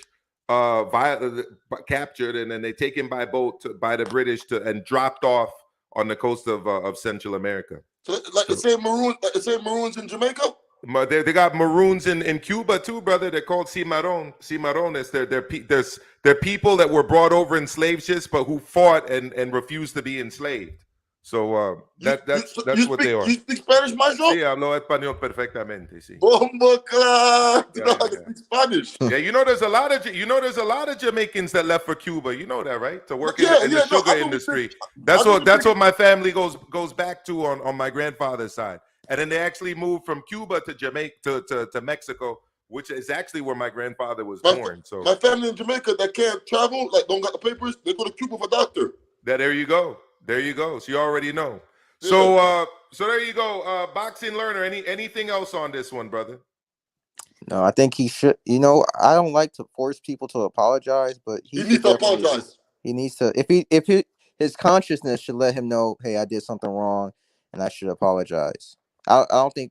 captured, and then they taken by boat by the British and dropped off on the coast of Central America. So, like the same Maroons in Jamaica. They got Maroons in Cuba too, brother. They're called Cimarrones. They're people that were brought over in slave ships, but who fought and refused to be enslaved. So that's what they are. You speak Spanish, Maestro? Sí, hablo español perfectamente. Sí. Bomba clad. You know how to speak Spanish. Yeah, you know there's a lot of Jamaicans that left for Cuba. You know that, right? To work in the sugar industry. That's what my family goes back to on my grandfather's side. And then they actually moved from Cuba to Jamaica to Mexico, which is actually where my grandfather was born. So my family in Jamaica that can't travel, like don't got the papers, they go to Cuba for doctor. There you go. There you go. So you already know. So so there you go. Boxing learner. Anything else on this one, brother? No, I think he should. You know, I don't like to force people to apologize, but he needs to apologize. He needs to. If his consciousness should let him know, hey, I did something wrong, and I should apologize. I don't think,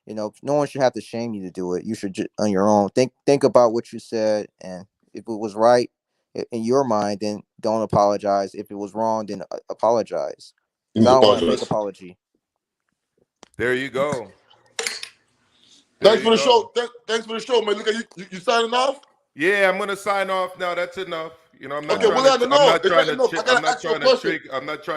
no one should have to shame you to do it. You should just on your own think about what you said, and if it was right in your mind, then don't apologize. If it was wrong, then apologize. I don't want to make apology. There you go. Thanks for the show. Thanks for the show, man. Look at you signing off. Yeah, I'm gonna sign off now. That's enough. I'm not trying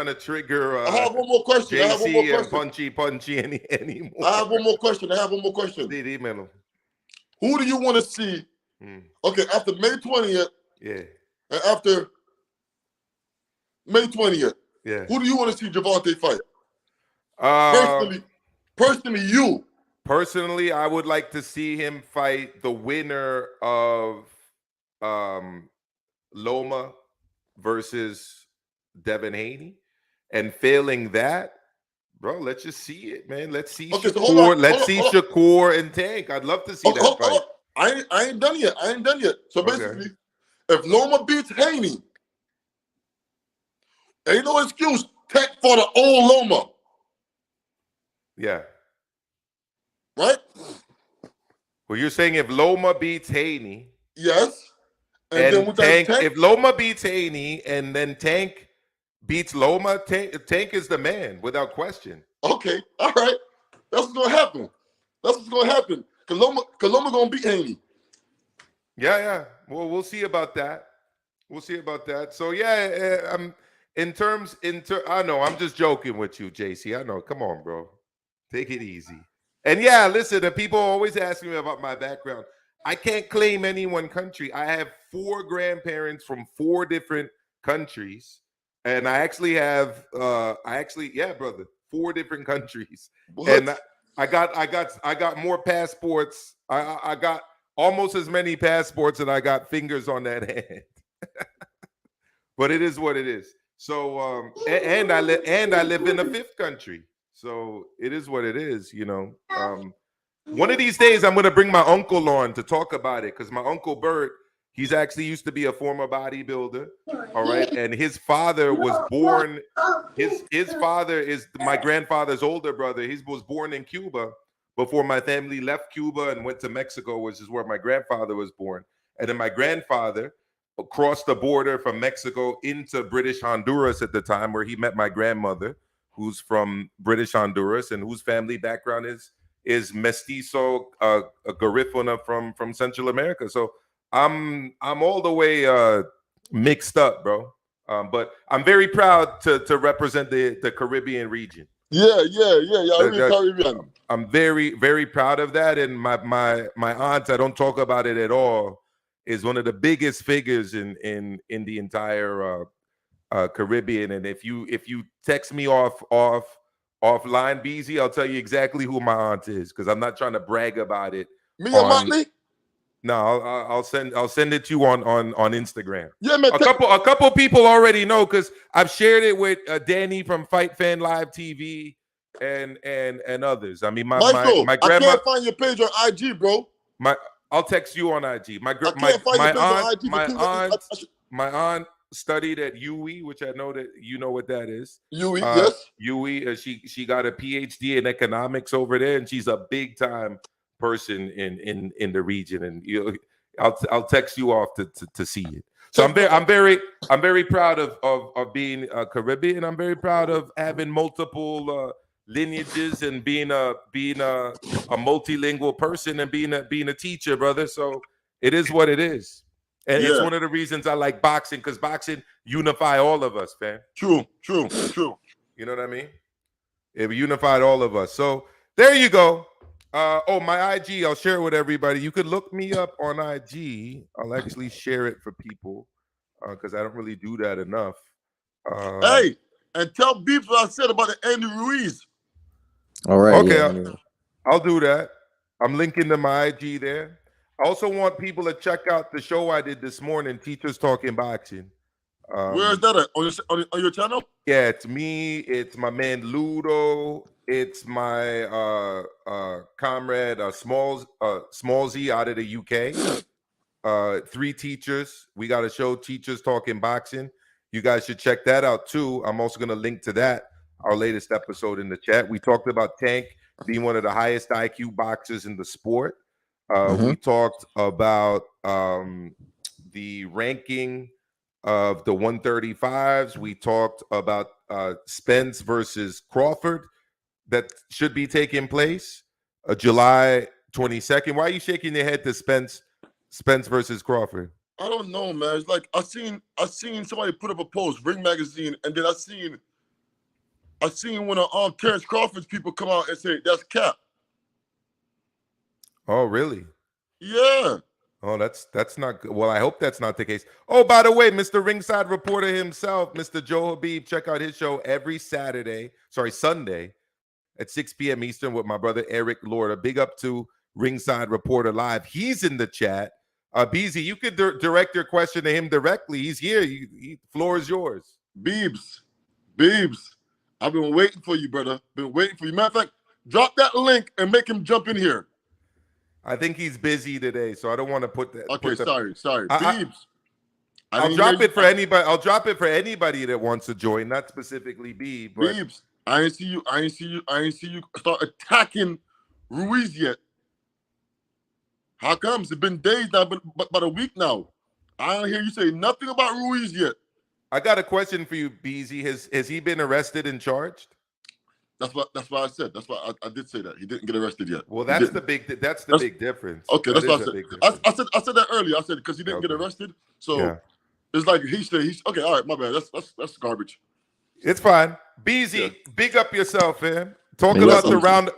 to trigger. I have one more question. JC and punchy anymore. I have one more question. Dímelo. Who do you want to see? Okay, after May 20th. Yeah. And after May 20th. Yeah. Who do you want to see Javante fight? Personally, I would like to see him fight the winner of Loma versus Devin Haney, and failing that, bro, let's just see it, man. Let's see Shakur. Let's see Shakur and Tank. I'd love to see that fight. I ain't done yet. So basically, if Loma beats Haney, ain't no excuse. Tank for the old Loma. Yeah. Right? Well, you're saying if Loma beats Haney. Yes. And then Tank, if Loma beats Haney and then Tank beats Loma, Tank is the man without question. Okay. All right. That's what's going to happen. Because Loma going to beat Haney. Yeah. Well, we'll see about that. So, yeah, I know, I'm just joking with you, JC. I know. Come on, bro. Take it easy. And yeah, listen, the people always ask me about my background. I can't claim any one country. I have 4 grandparents from 4 different countries. And I actually have, 4 different countries. What? And I got more passports. I got almost as many passports that I got fingers on that hand. But it is what it is. So, and I live in a 5th country. So it is what it is, One of these days, I'm going to bring my uncle on to talk about it, because my uncle Bert, he's actually used to be a former bodybuilder, all right? And his father was born, his father is my grandfather's older brother. He was born in Cuba before my family left Cuba and went to Mexico, which is where my grandfather was born. And then my grandfather crossed the border from Mexico into British Honduras at the time, where he met my grandmother, who's from British Honduras and whose family background is mestizo, Garifuna from Central America. So I'm all the way mixed up, bro. But I'm very proud to represent the Caribbean region. Yeah. Caribbean. I'm very, very proud of that. And my aunt, I don't talk about it at all, is one of the biggest figures in the entire Caribbean. And if you text me offline, BZ, I'll tell you exactly who my aunt is, because I'm not trying to brag about it. Me and Motley? No, I'll send it to you on Instagram. Yeah, man. A couple people already know, because I've shared it with Danny from Fight Fan Live TV, and others. I mean, my Maestro, my I grandma. can't find your page on IG, bro. I'll text you on IG. I can't find your page on IG. My aunt studied at UE, which I know that you know what that is. UE, yes. UE. She got a PhD in economics over there, and she's a big time person in the region. And I'll text you off to see it. So I'm very proud of being Caribbean. I'm very proud of having multiple lineages and being a multilingual person and being a teacher, brother. So it is what it is. And it's one of the reasons I like boxing, because boxing unify all of us, fam. True. You know what I mean? It unified all of us. So there you go. My IG, I'll share it with everybody. You could look me up on IG. I'll actually share it for people because I don't really do that enough. Hey, and tell Beeps what I said about the Andy Ruiz. All right. Okay, Yeah, I'll do that. I'm linking to my IG there. I also want people to check out the show I did this morning, Teachers Talking Boxing. Where is that at? On your channel? Yeah, it's me. It's my man Ludo. It's my comrade Smallsy out of the UK. 3 teachers. We got a show, Teachers Talking Boxing. You guys should check that out too. I'm also going to link to that, our latest episode, in the chat. We talked about Tank being one of the highest IQ boxers in the sport. We talked about the ranking of the 135s. We talked about Spence versus Crawford that should be taking place July 22nd. Why are you shaking your head to Spence versus Crawford? I don't know, man. It's like I seen somebody put up a post, Ring Magazine, and then I seen one of Terrence Crawford's people come out and say that's cap. Oh, really? Yeah. Oh, that's not good. Well, I hope that's not the case. Oh, by the way, Mr. Ringside Reporter himself, Mr. Joe Habib, check out his show every Sunday at 6 p.m. Eastern with my brother Eric Lord. A big up to Ringside Reporter Live. He's in the chat. Beezy, you could direct your question to him directly. He's here. Floor is yours. Beebs, I've been waiting for you, brother. Been waiting for you. Matter of fact, drop that link and make him jump in here. I think he's busy today, so I don't want to put that. Okay, sorry. Beebs. I'll drop it for anybody. I'll drop it for anybody that wants to join, not specifically B. But Beebs, I ain't see you start attacking Ruiz yet. How comes? It's been days now, but about a week now. I don't hear you say nothing about Ruiz yet. I got a question for you, Beezy. Has he been arrested and charged? That's what I said. That's why I did say that. He didn't get arrested yet. Well, that's the big difference. Okay, that's what I said. I said that earlier. I said because he didn't get arrested. So it's like he's okay. All right, my bad. That's garbage. It's fine. Beezy, big up yourself, man. Talk about the Round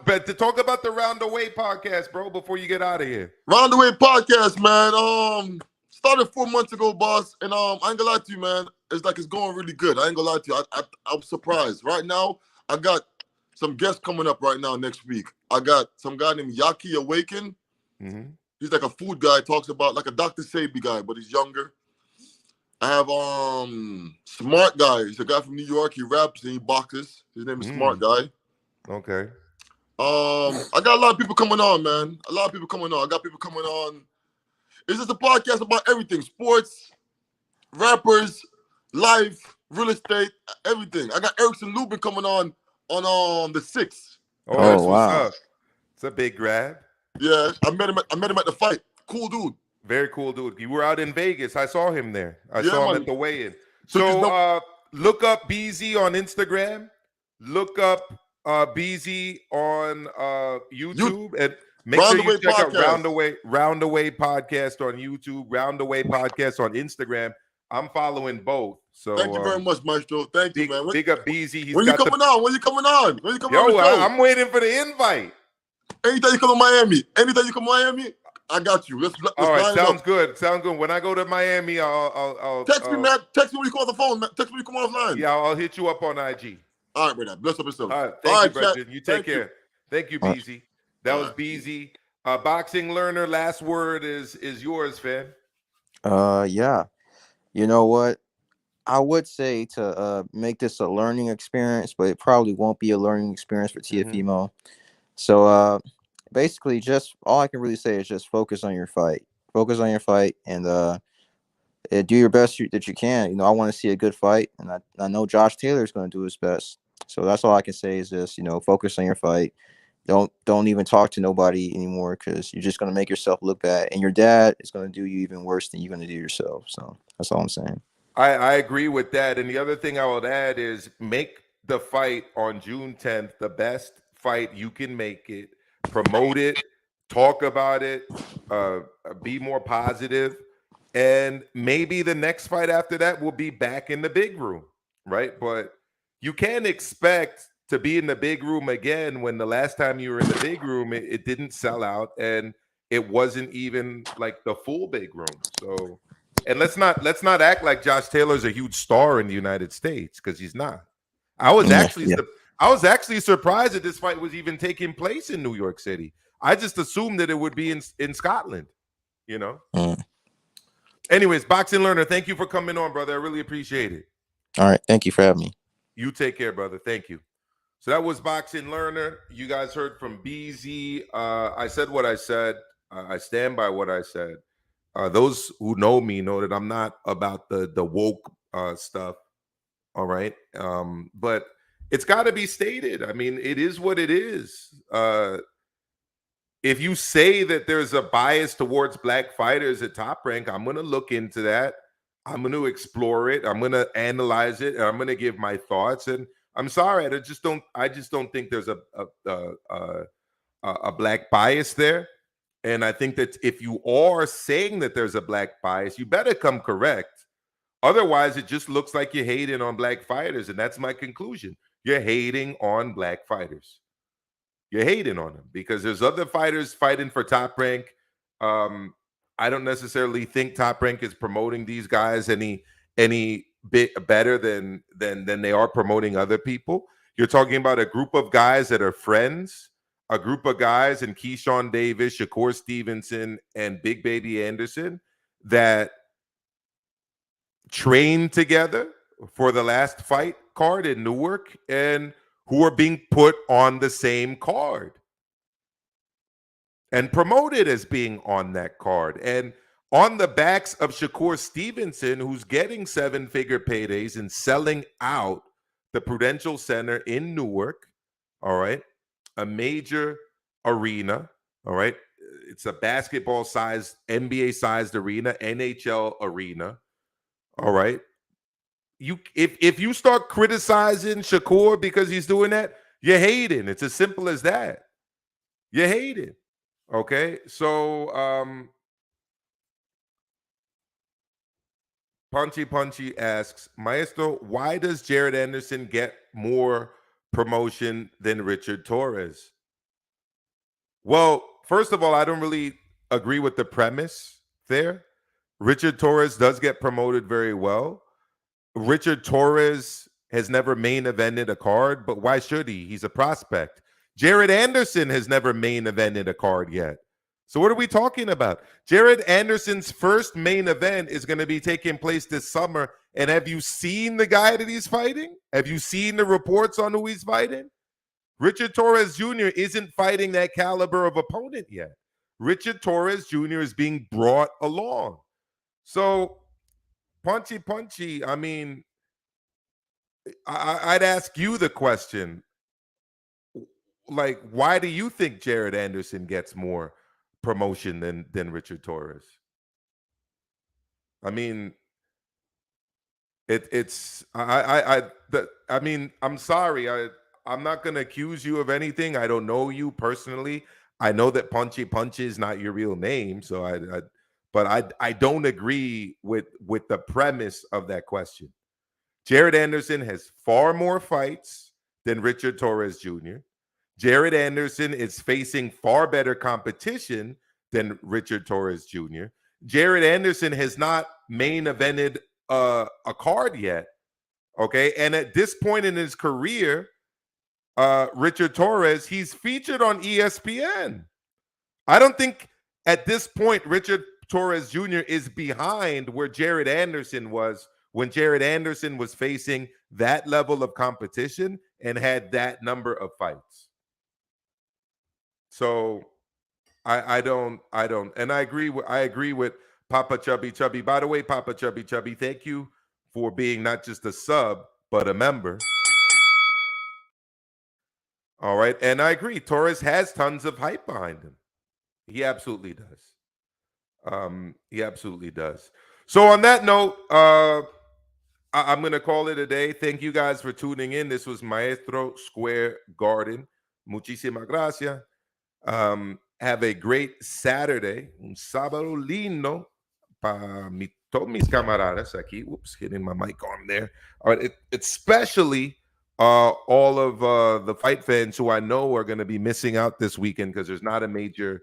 Away podcast, bro, before you get out of here. Round Away podcast, man. Started 4 months ago, boss, and I ain't gonna lie to you, man. It's like it's going really good. I ain't gonna lie to you. I'm surprised. Right now, I got some guests coming up right now next week. I got some guy named Yaki Awaken. He's like a food guy, talks about like a Dr. Sabi guy, but he's younger. I have Smart Guy. He's a guy from New York. He raps and he boxes. His name is Smart Guy. Okay. I got a lot of people coming on, man. A lot of people coming on. I got people coming on. It's just a podcast about everything: sports, rappers, life, real estate, everything. I got Erickson Lubin coming on the 6th. Oh wow. It's a big grab. Yeah, I met him at the fight. Cool dude. Very cool dude. You were out in Vegas. I saw him there. I saw him at the weigh-in. So look up BZ on Instagram. Look up BZ on YouTube, and make sure you check out Round Away podcast on YouTube, Round Away podcast on Instagram. I'm following both. So thank you very much, Maestro. Thank you, man. Big up BZ. When you coming on? When you coming on? I'm waiting for the invite. Anytime you come to Miami, I got you. Let's all right, sounds good. When I go to Miami, I'll text me, man. Text me when you call the phone. Man. Text me when you come offline. Yeah, I'll hit you up on IG. All right, brother. Bless up yourself. All right, thank you, Brendan. You take care. Thank you, BZ. That was BZ. Boxing learner. Last word is yours, fam. Yeah. You know what? I would say to make this a learning experience, but it probably won't be a learning experience for Teofimo. So basically, just all I can really say is just focus on your fight. Focus on your fight, and do your best that you can. You know, I want to see a good fight, and I know Josh Taylor is going to do his best. So that's all I can say is just, you know, focus on your fight. Don't even talk to nobody anymore, because you're just going to make yourself look bad, and your dad is going to do you even worse than you're going to do yourself. So that's all I'm saying. I agree with that. And the other thing I would add is make the fight on June 10th the best fight you can make it. Promote it, talk about it, be more positive. And maybe the next fight after that will be back in the big room, right? But you can't expect to be in the big room again when the last time you were in the big room, it didn't sell out, and it wasn't even like the full big room. So, and let's not act like Josh Taylor's a huge star in the United States, because he's not. I was actually surprised that this fight was even taking place in New York City. I just assumed that it would be in Scotland, you know. Anyways, Boxing Learner, thank you for coming on, brother. I really appreciate it. All right, thank you for having me. You take care, brother. Thank you. So that was Boxing Learner. You guys heard from BZ. I said what I said. I stand by what I said. Those who know me know that I'm not about the woke stuff. All right. But it's got to be stated. I mean, it is what it is. If you say that there's a bias towards black fighters at Top Rank, I'm going to look into that. I'm going to explore it. I'm going to analyze it. And I'm going to give my thoughts. And I'm sorry, I just don't think there's a black bias there. And I think that if you are saying that there's a black bias, you better come correct. Otherwise, it just looks like you're hating on black fighters. And that's my conclusion. You're hating on black fighters. You're hating on them because there's other fighters fighting for Top Rank. I don't necessarily think Top Rank is promoting these guys any bit better than they are promoting other people. You're talking about a group of guys that are friends, a group of guys in Keyshawn Davis, Shakur Stevenson, and Big Baby Anderson that trained together for the last fight card in Newark and who are being put on the same card and promoted as being on that card. And on the backs of Shakur Stevenson, who's getting 7-figure paydays and selling out the Prudential Center in Newark, all right, a major arena, all right. It's a basketball-sized, NBA-sized arena, NHL arena, all right. If you start criticizing Shakur because he's doing that, you're hating. It's as simple as that. You're hating. Okay, so Punchy asks, Maestro, why does Jared Anderson get more promotion than Richard Torres? Well, first of all, I don't really agree with the premise there. Richard Torres does get promoted very well. Richard Torres has never main evented a card, but why should he? He's a prospect. Jared Anderson has never main evented a card yet. So what are we talking about? Jared Anderson's first main event is going to be taking place this summer. And have you seen the guy that he's fighting? Have you seen the reports on who he's fighting? Richard Torres Jr. isn't fighting that caliber of opponent yet. Richard Torres Jr. is being brought along. So Punchy, I mean, I'd ask you the question, like, why do you think Jared Anderson gets more promotion than Richard Torres? I mean, I mean, I'm sorry, I'm not going to accuse you of anything. I don't know you personally. I know that Punchy is not your real name, so but I don't agree with the premise of that question. Jared Anderson has far more fights than Richard Torres Jr. Jared Anderson is facing far better competition than Richard Torres Jr. Jared Anderson has not main evented a card yet, okay? And at this point in his career, Richard Torres, he's featured on ESPN. I don't think at this point Richard Torres Jr. is behind where Jared Anderson was when Jared Anderson was facing that level of competition and had that number of fights. So I don't, and I agree with Papa Chubby. By the way, Papa Chubby, thank you for being not just a sub, but a member. All right. And I agree. Torres has tons of hype behind him. He absolutely does. He absolutely does. So on that note, I'm going to call it a day. Thank you guys for tuning in. This was Maestro Square Garden. Muchísimas gracias. Have a great Saturday. Un sábado lindo para todos mis camaradas aquí. Whoops, hitting my mic on there. All right, especially all of the fight fans who I know are going to be missing out this weekend because there's not a major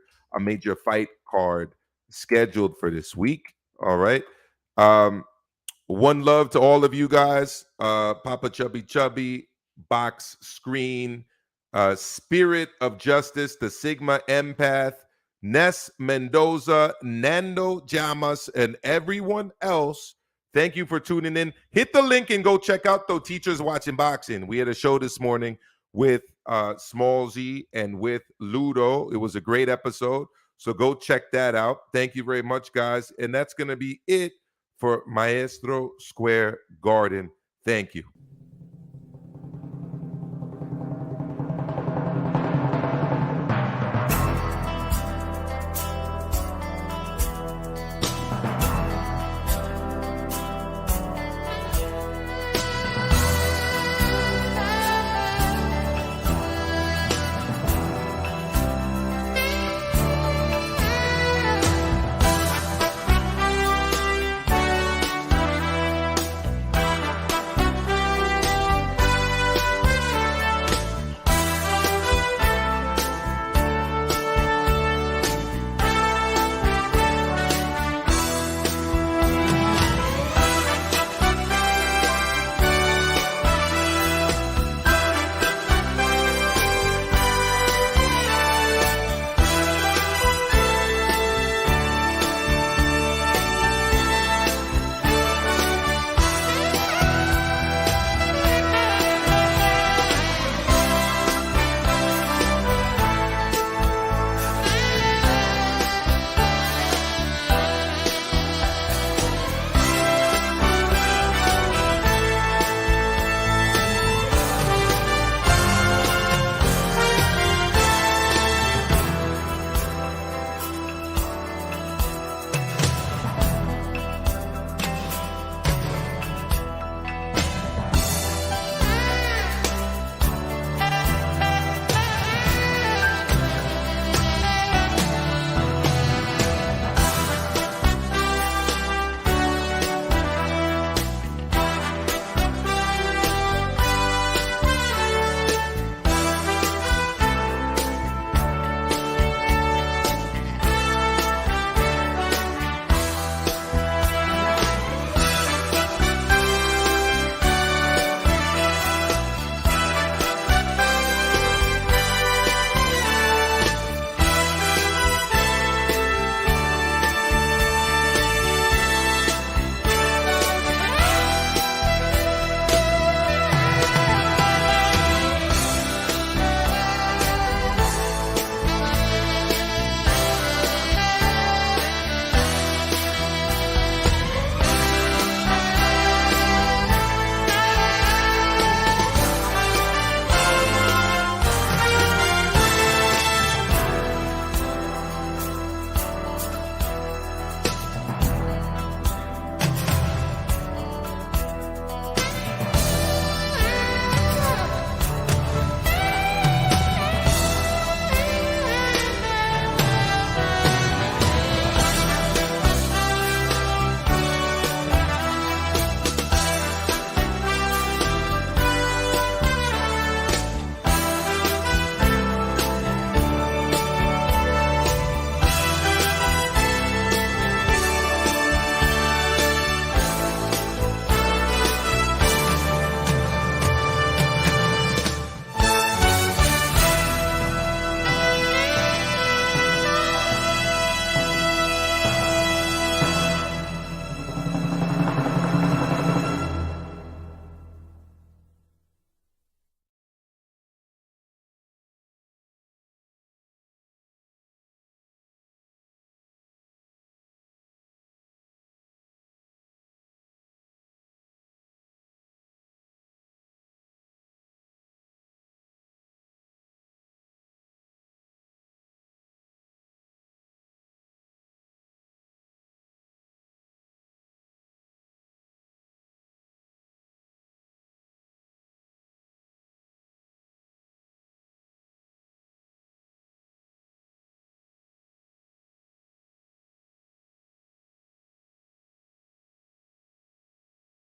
fight card scheduled for this week. All right. One love to all of you guys. Papa Chubby, Box Screen, Spirit of Justice, the Sigma Empath, Ness Mendoza, Nando Llamas, and everyone else. Thank you for tuning in. Hit the link and go check out the Teachers Watching Boxing. We had a show this morning with Small Z and with Ludo. It was a great episode. So go check that out. Thank you very much, guys. And that's going to be it for Maestro Square Garden. Thank you.